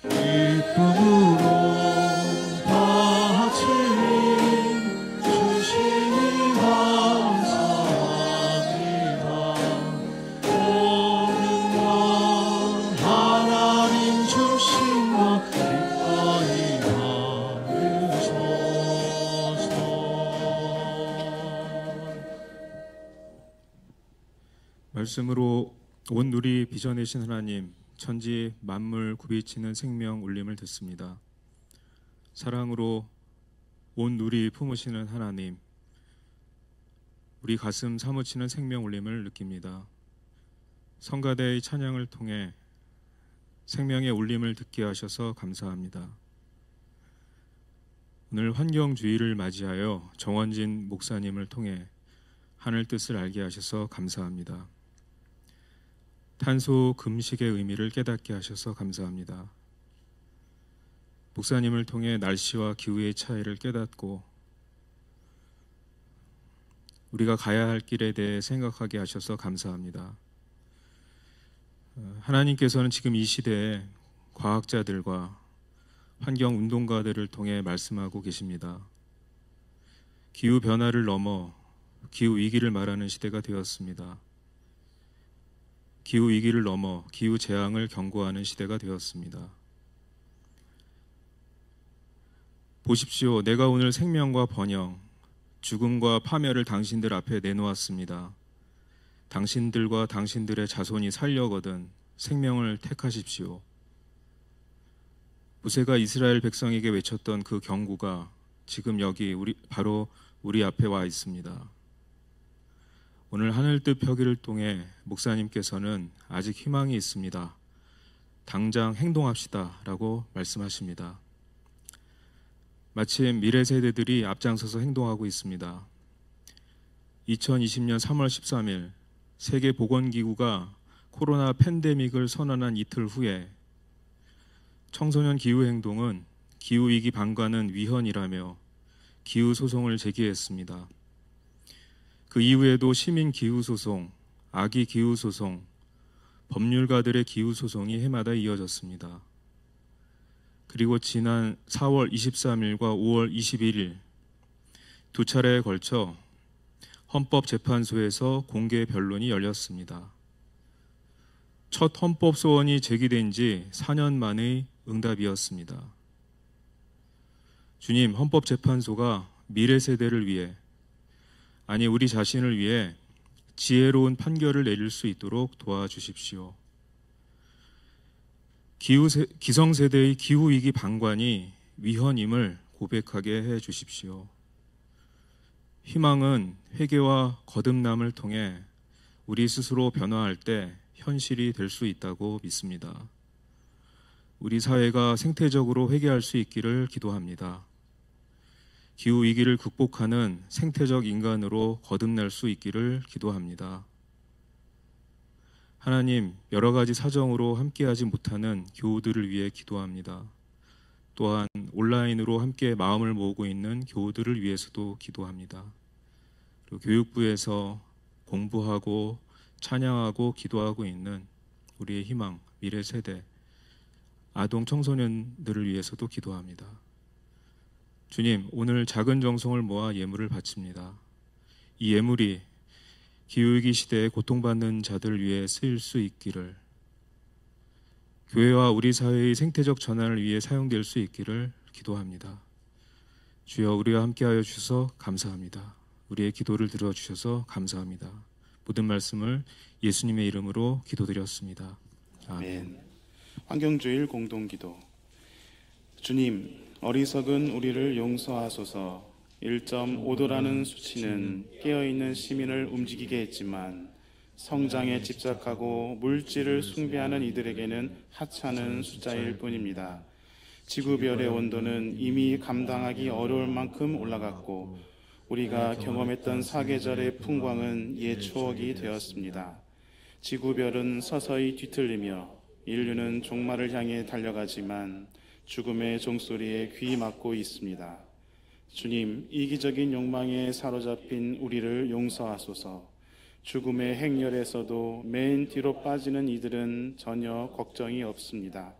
기쁨으로 바치니 주시니 감사합니다 모든 것 하나님 주신 것 기뻐히 받으소서 말씀으로 온 누리 빚어내신 하나님, 천지 만물 굽이치는 생명 울림을 듣습니다. 사랑으로 온 누리 품으시는 하나님, 우리 가슴 사무치는 생명 울림을 느낍니다. 성가대의 찬양을 통해 생명의 울림을 듣게 하셔서 감사합니다. 오늘 환경주의를 맞이하여 정원진 목사님을 통해 하늘 뜻을 알게 하셔서 감사합니다. 탄소 금식의 의미를 깨닫게 하셔서 감사합니다. 목사님을 통해 날씨와 기후의 차이를 깨닫고 우리가 가야 할 길에 대해 생각하게 하셔서 감사합니다. 하나님께서는 지금 이 시대에 과학자들과 환경운동가들을 통해 말씀하고 계십니다. 기후변화를 넘어 기후위기를 말하는 시대가 되었습니다. 기후위기를 넘어 기후재앙을 경고하는 시대가 되었습니다. 보십시오. 내가 오늘 생명과 번영, 죽음과 파멸을 당신들 앞에 내놓았습니다. 당신들과 당신들의 자손이 살려거든 생명을 택하십시오. 모세가 이스라엘 백성에게 외쳤던 그 경고가 지금 여기 바로 우리 앞에 와 있습니다. 오늘 하늘뜻 펴기를 통해 목사님께서는 아직 희망이 있습니다. 당장 행동합시다 라고 말씀하십니다. 마침 미래 세대들이 앞장서서 행동하고 있습니다. 2020년 3월 13일 세계보건기구가 코로나 팬데믹을 선언한 이틀 후에 청소년 기후행동은 기후위기 방관은 위헌이라며 기후소송을 제기했습니다. 그 이후에도 시민 기후소송, 아기 기후소송, 법률가들의 기후소송이 해마다 이어졌습니다. 그리고 지난 4월 23일과 5월 21일 두 차례에 걸쳐 헌법재판소에서 공개 변론이 열렸습니다. 첫 헌법 소원이 제기된 지 4년 만의 응답이었습니다. 주님, 헌법재판소가 미래 세대를 위해, 아니 우리 자신을 위해 지혜로운 판결을 내릴 수 있도록 도와주십시오. 기성세대의 기후위기 방관이 위헌임을 고백하게 해 주십시오. 희망은 회개와 거듭남을 통해 우리 스스로 변화할 때 현실이 될 수 있다고 믿습니다. 우리 사회가 생태적으로 회개할 수 있기를 기도합니다. 기후위기를 극복하는 생태적 인간으로 거듭날 수 있기를 기도합니다. 하나님, 여러 가지 사정으로 함께하지 못하는 교우들을 위해 기도합니다. 또한 온라인으로 함께 마음을 모으고 있는 교우들을 위해서도 기도합니다. 그리고 교육부에서 공부하고 찬양하고 기도하고 있는 우리의 희망, 미래 세대, 아동 청소년들을 위해서도 기도합니다. 주님, 오늘 작은 정성을 모아 예물을 바칩니다. 이 예물이 기후위기 시대에 고통받는 자들을 위해 쓰일 수 있기를, 교회와 우리 사회의 생태적 전환을 위해 사용될 수 있기를 기도합니다. 주여, 우리와 함께하여 주셔서 감사합니다. 우리의 기도를 들어주셔서 감사합니다. 모든 말씀을 예수님의 이름으로 기도드렸습니다. 아멘. 환경주일 공동기도. 주님, 어리석은 우리를 용서하소서. 1.5도라는 수치는 깨어있는 시민을 움직이게 했지만 성장에 집착하고 물질을 숭배하는 이들에게는 하찮은 숫자일 뿐입니다. 지구별의 온도는 이미 감당하기 어려울 만큼 올라갔고 우리가 경험했던 사계절의 풍광은 옛 추억이 되었습니다. 지구별은 서서히 뒤틀리며 인류는 종말을 향해 달려가지만 죽음의 종소리에 귀 막고 있습니다. 주님, 이기적인 욕망에 사로잡힌 우리를 용서하소서. 죽음의 행렬에서도 맨 뒤로 빠지는 이들은 전혀 걱정이 없습니다.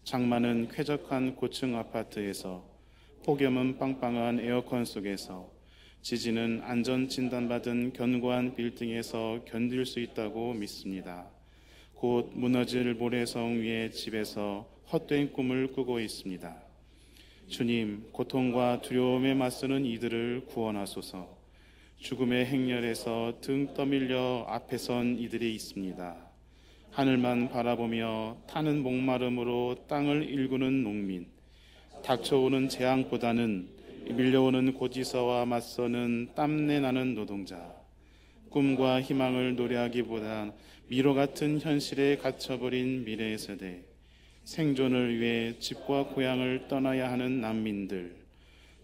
장마는 쾌적한 고층 아파트에서, 폭염은 빵빵한 에어컨 속에서, 지진은 안전 진단받은 견고한 빌딩에서 견딜 수 있다고 믿습니다. 곧 무너질 모래성 위의 집에서 헛된 꿈을 꾸고 있습니다. 주님, 고통과 두려움에 맞서는 이들을 구원하소서. 죽음의 행렬에서 등 떠밀려 앞에 선 이들이 있습니다. 하늘만 바라보며 타는 목마름으로 땅을 일구는 농민, 닥쳐오는 재앙보다는 밀려오는 고지서와 맞서는 땀내 나는 노동자, 꿈과 희망을 노래하기보다 미로 같은 현실에 갇혀버린 미래 세대, 생존을 위해 집과 고향을 떠나야 하는 난민들,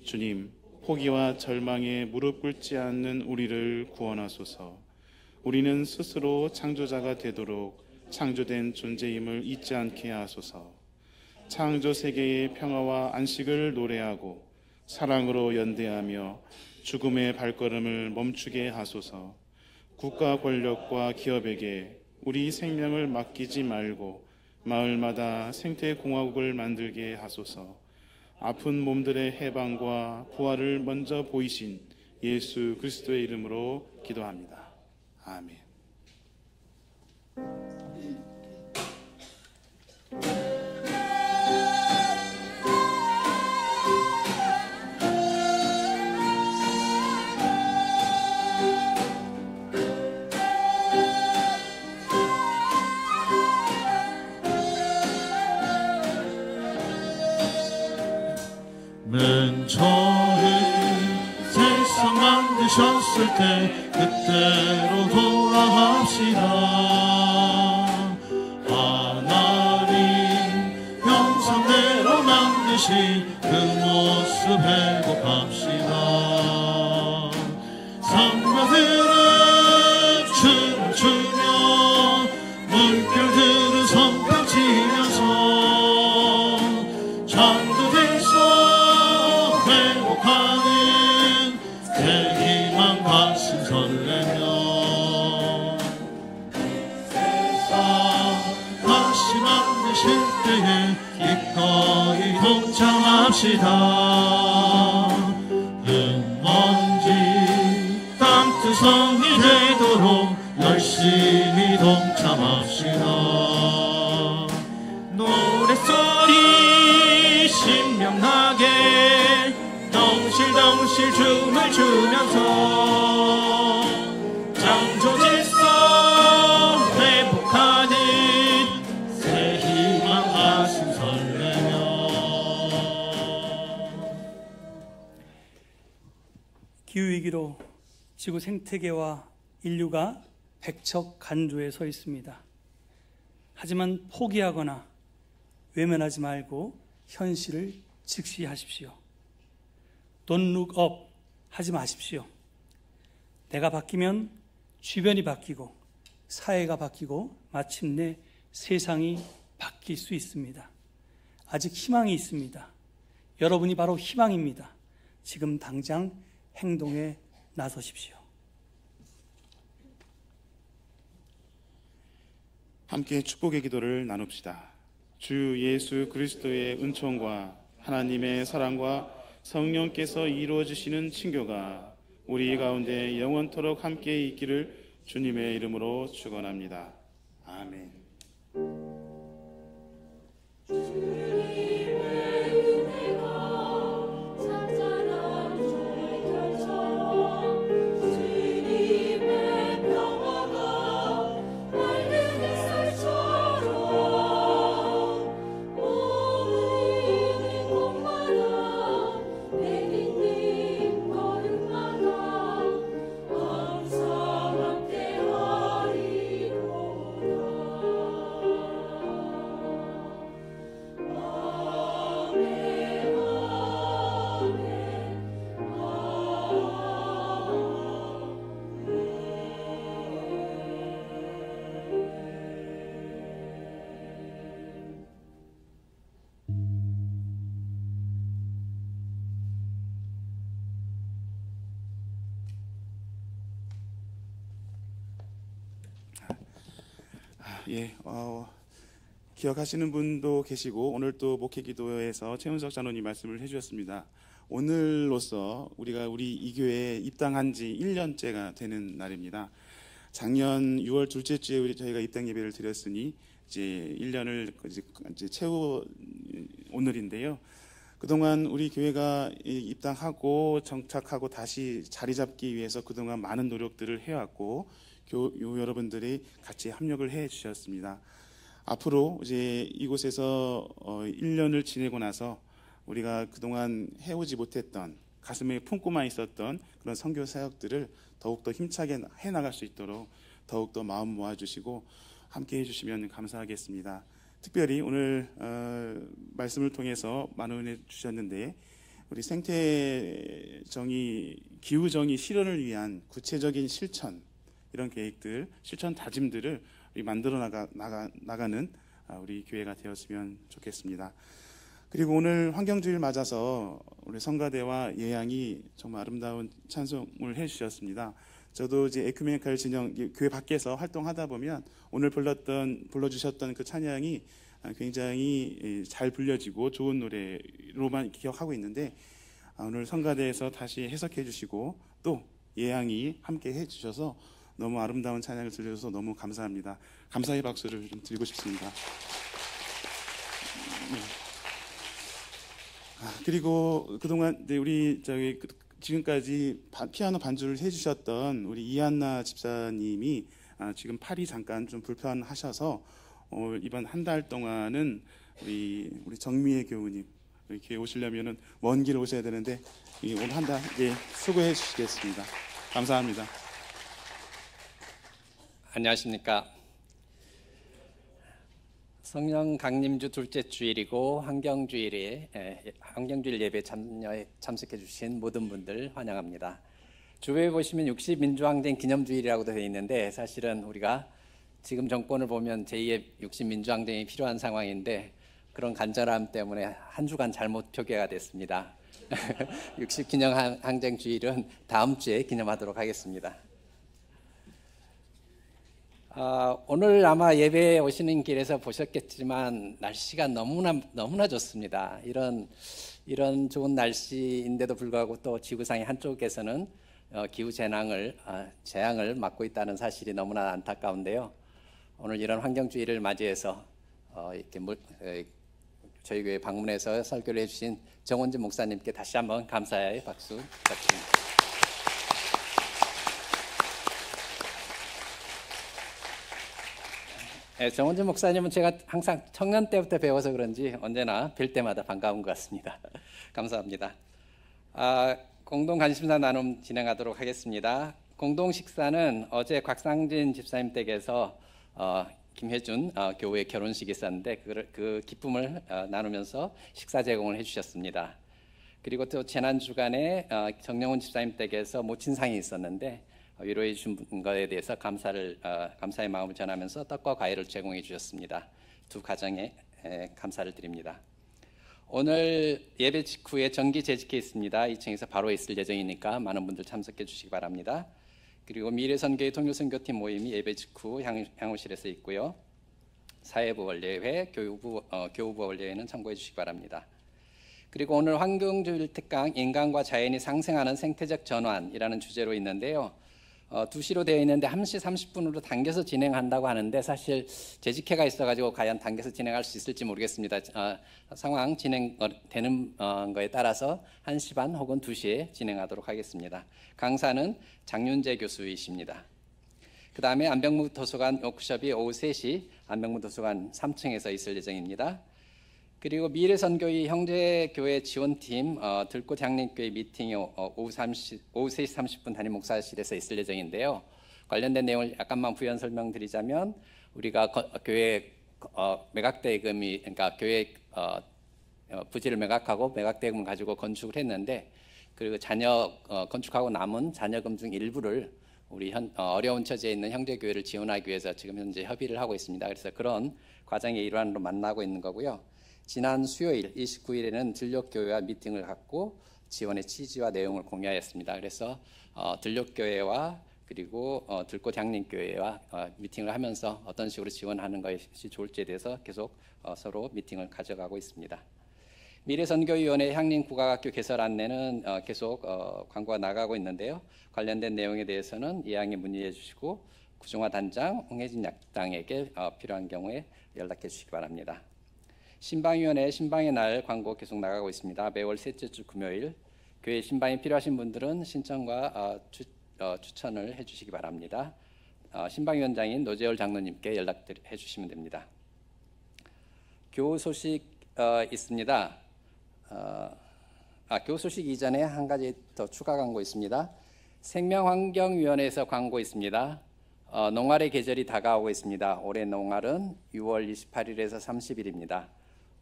주님, 포기와 절망에 무릎 꿇지 않는 우리를 구원하소서. 우리는 스스로 창조자가 되도록 창조된 존재임을 잊지 않게 하소서. 창조 세계의 평화와 안식을 노래하고 사랑으로 연대하며 죽음의 발걸음을 멈추게 하소서. 국가 권력과 기업에게 우리 생명을 맡기지 말고 마을마다 생태공화국을 만들게 하소서. 아픈 몸들의 해방과 부활을 먼저 보이신 예수 그리스도의 이름으로 기도합니다. 아멘. 맨 처음 세상 만드셨을 때 그때로 돌아갑시다. 하나님 형상대로 만드신 그 모습 회복합시다. 성도들은 춤을 추며 물결들은 성벽지면서 전도돼서 회복하는 새 희망 가슴 설레며 세상 다시 만드실 때에 기꺼이 동참합시다. 흙먼지 땅투성이 되도록 열심히 동참합시다. 노랫소리 신명나게 덩실덩실 춤을 추면서 창조 질서 회복하는 새 희망 가슴 설레며. 기후위기로 지구 생태계와 인류가 백척간두에 서 있습니다. 하지만 포기하거나 외면하지 말고 현실을 직시하십시오. Don't look up 하지 마십시오. 내가 바뀌면 주변이 바뀌고 사회가 바뀌고 마침내 세상이 바뀔 수 있습니다. 아직 희망이 있습니다. 여러분이 바로 희망입니다. 지금 당장 행동에 나서십시오. 함께 축복의 기도를 나눕시다. 주 예수 그리스도의 은총과 하나님의 사랑과 성령께서 이루어지시는 친교가 우리 가운데 영원토록 함께 있기를 주님의 이름으로 축원합니다. 아멘. 기억하시는 분도 계시고 오늘 또 목회기도에서 최은석 장로님 말씀을 해주셨습니다. 오늘로써 우리가 우리 이 교회에 입당한 지 1년째가 되는 날입니다. 작년 6월 둘째 주에 저희가 입당 예배를 드렸으니 이제 1년을 이제 채우 오늘인데요. 그동안 우리 교회가 입당하고 정착하고 다시 자리 잡기 위해서 그동안 많은 노력들을 해왔고 여러분들이 같이 합력을 해 주셨습니다. 앞으로 이제 이곳에서 1년을 지내고 나서 우리가 그동안 해오지 못했던 가슴에 품고만 있었던 그런 선교 사역들을 더욱더 힘차게 해나갈 수 있도록 더욱더 마음 모아주시고 함께 해주시면 감사하겠습니다. 특별히 오늘 말씀을 통해서 많은 은혜 주셨는데 우리 생태정의, 기후정의 실현을 위한 구체적인 실천 이런 계획들, 실천 다짐들을 만들어 나가는 우리 교회가 되었으면 좋겠습니다. 그리고 오늘 환경주의를 맞아서 우리 성가대와 예양이 정말 아름다운 찬송을 해주셨습니다. 저도 이제 에큐메니칼 진영 교회 밖에서 활동하다 보면 오늘 불러주셨던 그 찬양이 굉장히 잘 불려지고 좋은 노래로만 기억하고 있는데 오늘 성가대에서 다시 해석해 주시고 또 예양이 함께 해주셔서 너무 아름다운 찬양을 들려줘서 너무 감사합니다. 감사의 박수를 좀 드리고 싶습니다. 그리고 그동안 우리 지금까지 피아노 반주를 해주셨던 우리 이한나 집사님이 지금 팔이 잠깐 좀 불편하셔서 이번 한 달 동안은 우리 정미애 교우님 이렇게 오시려면은 먼 길 오셔야 되는데 오늘 한 달 수고해 주시겠습니다. 감사합니다. 안녕하십니까. 성령 강림주 둘째 주일이고 환경주일 예배 참석해 주신 모든 분들 환영합니다. 주변에 보시면 60민주항쟁 기념주일이라고도 되어 있는데 사실은 우리가 지금 정권을 보면 제2의 60민주항쟁이 필요한 상황인데 그런 간절함 때문에 한 주간 잘못 표기가 됐습니다. 60기념항쟁 주일은 다음 주에 기념하도록 하겠습니다. 오늘 아마 예배에 오시는 길에서 보셨겠지만 날씨가 너무나 좋습니다. 이런 좋은 날씨인데도 불구하고 또 지구상의 한쪽에서는 기후 재앙을 맞고 있다는 사실이 너무나 안타까운데요. 오늘 이런 환경주의를 맞이해서 이렇게 저희 교회 방문해서 설교를 해주신 정원진 목사님께 다시 한번 감사의 박수 부탁드립니다. 정원진 목사님은 제가 항상 청년 때부터 배워서 그런지 언제나 뵐 때마다 반가운 것 같습니다. 감사합니다. 공동 관심사 나눔 진행하도록 하겠습니다. 공동 식사는 어제 곽상진 집사님 댁에서 김혜준 교우의 결혼식이 있었는데 그 기쁨을 나누면서 식사 제공을 해주셨습니다. 그리고 또 지난 주간에 정영훈 집사님 댁에서 모친상이 있었는데 위로해 주신 것에 대해서 감사의 마음을 전하면서 떡과 과일을 제공해 주셨습니다. 두 가정에 감사를 드립니다. 오늘 예배 직후에 정기 재직회 있습니다. 2층에서 바로 있을 예정이니까 많은 분들 참석해 주시기 바랍니다. 그리고 미래선교회 통일선교팀 모임이 예배 직후 향후실에서 있고요. 사회부 원례회, 교우부 원례회는 참고해 주시기 바랍니다. 그리고 오늘 환경주일 특강 인간과 자연이 상생하는 생태적 전환이라는 주제로 있는데요. 2시로 되어 있는데 1시 30분으로 당겨서 진행한다고 하는데 사실 재직회가 있어가지고 과연 당겨서 진행할 수 있을지 모르겠습니다. 상황 진행되는 거에 따라서 1시 반 혹은 2시에 진행하도록 하겠습니다. 강사는 장윤재 교수이십니다. 그 다음에 안병무 도서관 워크숍이 오후 3시 안병무 도서관 3층에서 있을 예정입니다. 그리고 미래선교회 형제교회 지원팀 들꽃 향림교회 미팅이 오후 3시 30분 담임 목사실에서 있을 예정인데요. 관련된 내용을 약간만 부연 설명드리자면 우리가 교회 매각대금이 그러니까 교회 부지를 매각하고 매각대금을 가지고 건축을 했는데 그리고 건축하고 남은 잔여금 중 일부를 우리 어려운 처지에 있는 형제교회를 지원하기 위해서 지금 현재 협의를 하고 있습니다. 그래서 그런 과정의 일환으로 만나고 있는 거고요. 지난 수요일 29일에는 들녘교회와 미팅을 갖고 지원의 취지와 내용을 공유하였습니다. 그래서 들녘교회와 그리고 들꽃 향림교회와 미팅을 하면서 어떤 식으로 지원하는 것이 좋을지에 대해서 계속 서로 미팅을 가져가고 있습니다. 미래선교위원회 향림국악학교 개설 안내는 계속 광고가 나가고 있는데요. 관련된 내용에 대해서는 이항에 문의해 주시고 구중화 단장, 홍혜진 약당에게 필요한 경우에 연락해 주시기 바랍니다. 신방위원회 신방의 날 광고 계속 나가고 있습니다. 매월 셋째 주 금요일 교회 신방이 필요하신 분들은 신청과 추천을 해주시기 바랍니다. 신방위원장인 노재열 장로님께 연락해 주시면 됩니다. 교우 소식 있습니다. 교우 소식 이전에 한 가지 더 추가 광고 있습니다. 생명환경위원회에서 광고 있습니다. 농활의 계절이 다가오고 있습니다. 올해 농활은 6월 28일에서 30일입니다.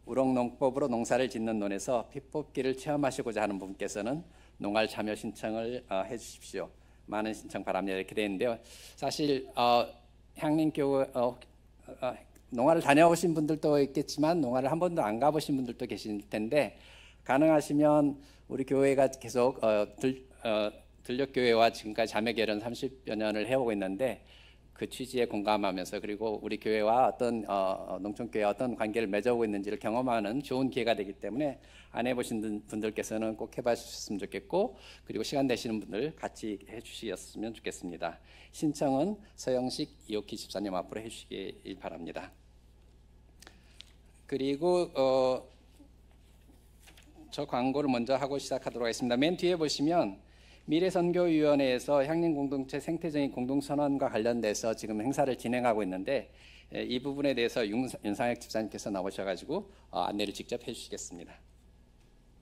우럭농법으로 농사를 짓는 논에서 피뽑기를 체험하시고자 하는 분께서는 농활 참여 신청을 해주십시오. 많은 신청 바랍니다. 이렇게 되어 있는데요. 사실 향림교회 농활을 다녀오신 분들도 있겠지만 농활을 한 번도 안 가보신 분들도 계실 텐데 가능하시면 우리 교회가 계속 들녘교회와 지금까지 자매결연 30여 년을 해오고 있는데 그 취지에 공감하면서 그리고 우리 교회와 어떤 농촌교회와 어떤 관계를 맺어오고 있는지를 경험하는 좋은 기회가 되기 때문에 안 해보신 분들께서는 꼭 해보셨으면 좋겠고 그리고 시간 되시는 분들 같이 해주셨으면 좋겠습니다. 신청은 서영식 이옥희 집사님 앞으로 해주시길 바랍니다. 그리고 저 광고를 먼저 하고 시작하도록 하겠습니다. 맨 뒤에 보시면 미래선교위원회에서 향림공동체 생태적인 공동선언과 관련돼서 지금 행사를 진행하고 있는데 이 부분에 대해서 윤상혁 집사님께서 나오셔가지고 안내를 직접 해주시겠습니다.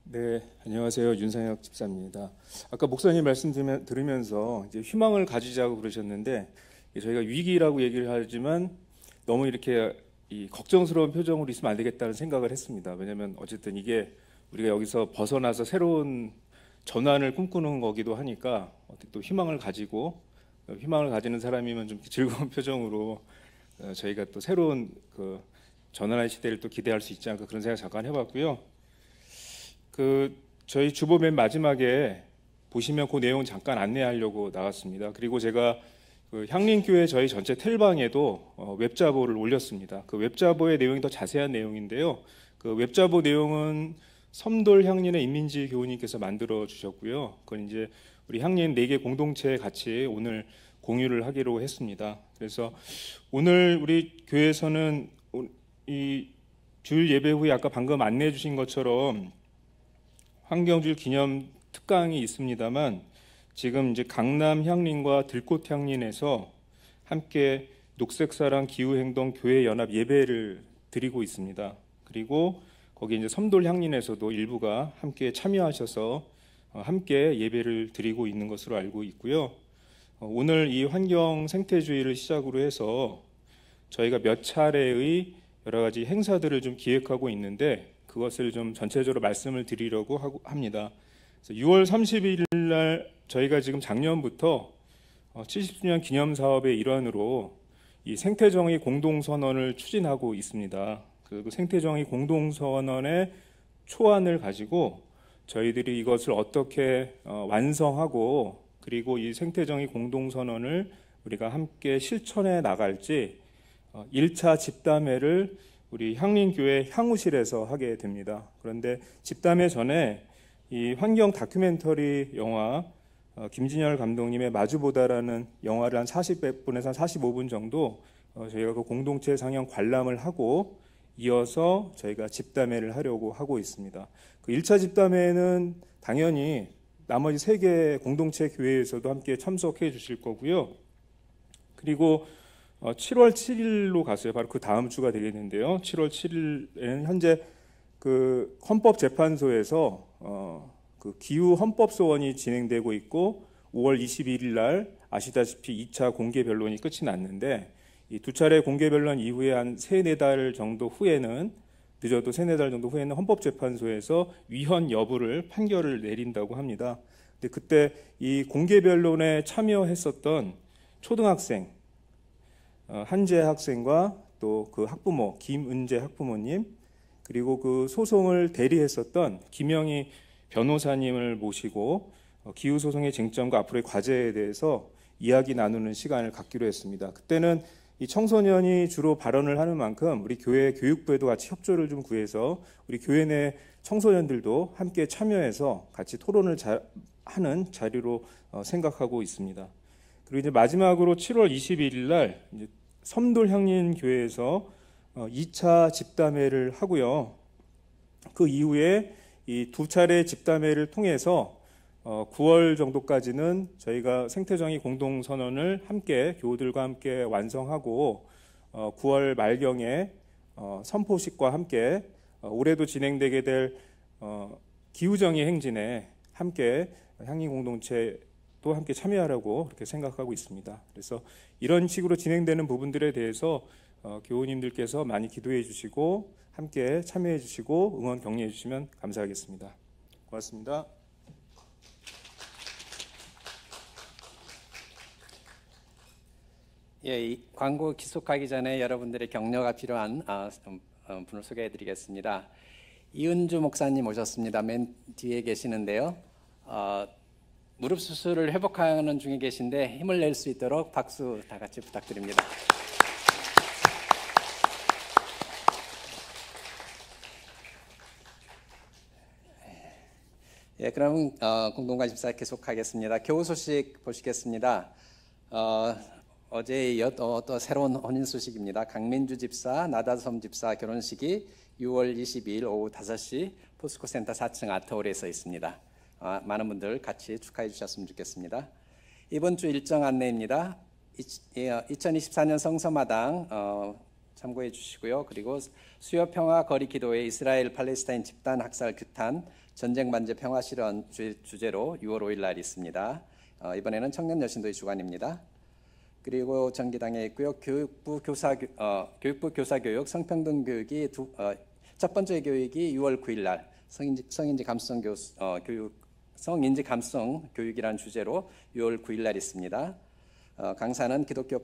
네, 안녕하세요. 윤상혁 집사입니다. 아까 목사님 말씀 들으면서 이제 희망을 가지자고 그러셨는데 저희가 위기라고 얘기를 하지만 너무 이렇게 걱정스러운 표정으로 있으면 안 되겠다는 생각을 했습니다. 왜냐하면 어쨌든 이게 우리가 여기서 벗어나서 새로운 전환을 꿈꾸는 거기도 하니까 또 희망을 가지고 희망을 가지는 사람이면 좀 즐거운 표정으로 저희가 또 새로운 그 전환의 시대를 또 기대할 수 있지 않을까 그런 생각 잠깐 해봤고요. 저희 주보 맨 마지막에 보시면 그 내용 잠깐 안내하려고 나왔습니다. 그리고 제가 그 향림교회 저희 전체 텔방에도 웹자보를 올렸습니다. 그 웹자보의 내용이 더 자세한 내용인데요. 그 웹자보 내용은 섬돌 향림의 임민지 교우님께서 만들어 주셨고요. 그건 이제 우리 향림 4개 공동체에 같이 오늘 공유를 하기로 했습니다. 그래서 오늘 우리 교회에서는 이 주일 예배 후에 아까 방금 안내해 주신 것처럼 환경주일 기념 특강이 있습니다만 지금 이제 강남 향림과 들꽃 향림에서 함께 녹색사랑 기후행동 교회 연합 예배를 드리고 있습니다. 그리고 거기 이제 섬돌 향림에서도 일부가 함께 참여하셔서 함께 예배를 드리고 있는 것으로 알고 있고요. 오늘 이 환경 생태주의를 시작으로 해서 저희가 몇 차례의 여러 가지 행사들을 좀 기획하고 있는데 그것을 좀 전체적으로 말씀을 드리려고 합니다. 그래서 6월 30일 날 저희가 지금 작년부터 70주년 기념 사업의 일환으로 이 생태정의 공동선언을 추진하고 있습니다. 그 생태정의 공동선언의 초안을 가지고 저희들이 이것을 어떻게 완성하고 그리고 이 생태정의 공동선언을 우리가 함께 실천해 나갈지 1차 집담회를 우리 향림교회 향후실에서 하게 됩니다. 그런데 집담회 전에 이 환경 다큐멘터리 영화 김진열 감독님의 마주보다라는 영화를 한 40분에서 한 45분 정도 저희가 그 공동체 상영 관람을 하고 이어서 저희가 집담회를 하려고 하고 있습니다. 그 1차 집담회는 당연히 나머지 3개 공동체 교회에서도 함께 참석해 주실 거고요. 그리고 7월 7일로 갔어요. 바로 그 다음 주가 되겠는데요. 7월 7일에는 현재 그 헌법재판소에서 그 기후 헌법소원이 진행되고 있고 5월 21일 날 아시다시피 2차 공개 변론이 끝이 났는데 이 2차례 공개 변론 이후에 한 3-4달 정도 후에는 늦어도 3-4달 정도 후에는 헌법재판소에서 위헌 여부를 판결을 내린다고 합니다. 근데 그때 이 공개 변론에 참여했었던 초등학생 한재 학생과 또 그 학부모 김은재 학부모님 그리고 그 소송을 대리했었던 김영희 변호사님을 모시고 기후 소송의 쟁점과 앞으로의 과제에 대해서 이야기 나누는 시간을 갖기로 했습니다. 그때는 이 청소년이 주로 발언을 하는 만큼 우리 교회 교육부에도 같이 협조를 좀 구해서 우리 교회 내 청소년들도 함께 참여해서 같이 토론을 하는 자리로 생각하고 있습니다. 그리고 이제 마지막으로 7월 21일 날 이제 섬돌 향림교회에서 2차 집담회를 하고요. 그 이후에 이 2차례 집담회를 통해서 9월 정도까지는 저희가 생태정의 공동선언을 함께 교우들과 함께 완성하고 9월 말경에 선포식과 함께 올해도 진행되게 될 기후정의 행진에 함께 향림공동체도 함께 참여하려고 그렇게 생각하고 있습니다. 그래서 이런 식으로 진행되는 부분들에 대해서 교우님들께서 많이 기도해 주시고 함께 참여해 주시고 응원 격려해 주시면 감사하겠습니다. 고맙습니다. 예, 이 광고 기속하기 전에 여러분들의 격려가 필요한 분을 소개해 드리겠습니다. 이은주 목사님 오셨습니다. 맨 뒤에 계시는데요. 무릎 수술을 회복하는 중에 계신데 힘을 낼 수 있도록 박수 다 같이 부탁드립니다. 예, 그럼 공동관심사 계속하겠습니다. 교우 소식 보시겠습니다. 어제에 이어 또 새로운 혼인 소식입니다. 강민주 집사, 나다섬 집사 결혼식이 6월 22일 오후 5시 포스코 센터 4층 아트홀에서 있습니다. 많은 분들 같이 축하해 주셨으면 좋겠습니다. 이번 주 일정 안내입니다. 2024년 성서마당 참고해 주시고요. 그리고 수요평화 거리 기도회 이스라엘 팔레스타인 집단 학살 규탄 전쟁 반제 평화 실현 주제로 6월 5일 날 있습니다. 이번에는 청년 여신도의 주관입니다. 그리고 정기당에 있고요. 교육부 교사 교육 성평등 교육이 첫 번째 교육이 6월 9일 날 성인지 감성 교육이라는 주제로 6월 9일 날 있습니다. 강사는 기독교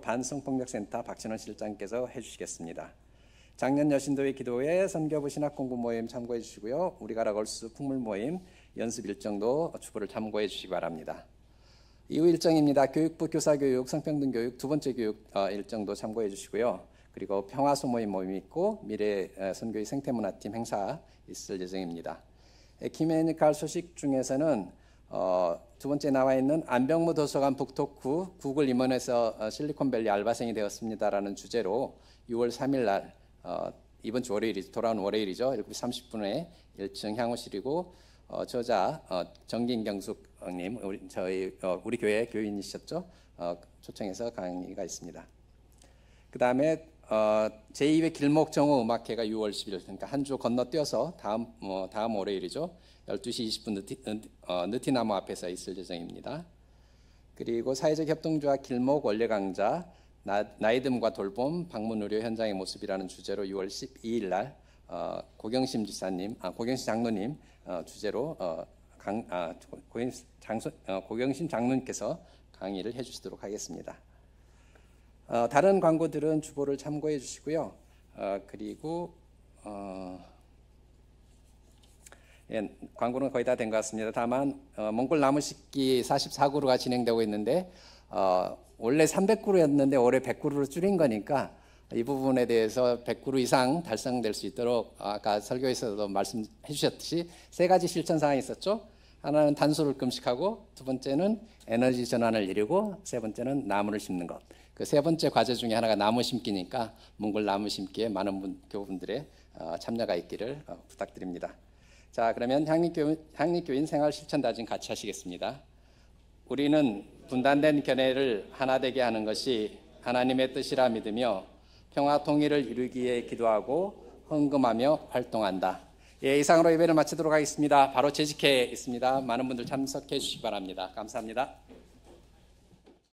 반성폭력센터 박진원 실장께서 해주시겠습니다. 작년 여신도의 기도회 선교부 신학공부 모임 참고해 주시고요. 우리가라 걸스 풍물 모임 연습 일정도 주보를 참고해 주시기 바랍니다. 이후 일정입니다. 교육부 교사교육 성평등 교육 두 번째 교육 일정도 참고해 주시고요. 그리고 평화소모임 모임이 있고 미래 선교의 생태문화팀 행사 있을 예정입니다. 에큐메니칼 소식 중에서는 두 번째 나와 있는 안병무 도서관 북토크 구글 임원에서 실리콘밸리 알바생이 되었습니다라는 주제로 6월 3일 날 이번 주 월요일이 돌아온 월요일이죠. 7시 30분에 1층 향호실이고 저자 정긴경숙님 우리 교회 교인이셨죠? 초청해서 강의가 있습니다. 그 다음에 제2회 길목정오 음악회가 6월 10일 그러니까 한 주 건너뛰어서 다음 월요일이죠. 12시 20분 느티나무 앞에서 있을 예정입니다. 그리고 사회적 협동조합 길목 원래 강좌 나이듦과 돌봄 방문 의료 현장의 모습이라는 주제로 6월 12일 날 고경심 장로님 주제로 고경심 장로님께서 강의를 해주시도록 하겠습니다. 다른 광고들은 주보를 참고해 주시고요. 그리고 예, 광고는 거의 다 된 것 같습니다. 다만 몽골 나무 심기 44그루가 진행되고 있는데 원래 300그루였는데 올해 100그루로 줄인 거니까 이 부분에 대해서 100그루 이상 달성될 수 있도록 아까 설교에서도 말씀해 주셨듯이 세 가지 실천 사항이 있었죠. 하나는 탄소를 금식하고, 두 번째는 에너지 전환을 이루고, 세 번째는 나무를 심는 것. 그 세 번째 과제 중에 하나가 나무 심기니까 몽골 나무 심기에 많은 교우분들의 참여가 있기를 부탁드립니다. 자, 그러면 향립교인 생활 실천 다짐 같이 하시겠습니다. 우리는 분단된 견해를 하나 되게 하는 것이 하나님의 뜻이라 믿으며 평화 통일을 이루기 위해 기도하고 헌금하며 활동한다. 예, 이상으로 예배를 마치도록 하겠습니다. 바로 재직회 있습니다. 많은 분들 참석해 주시기 바랍니다. 감사합니다.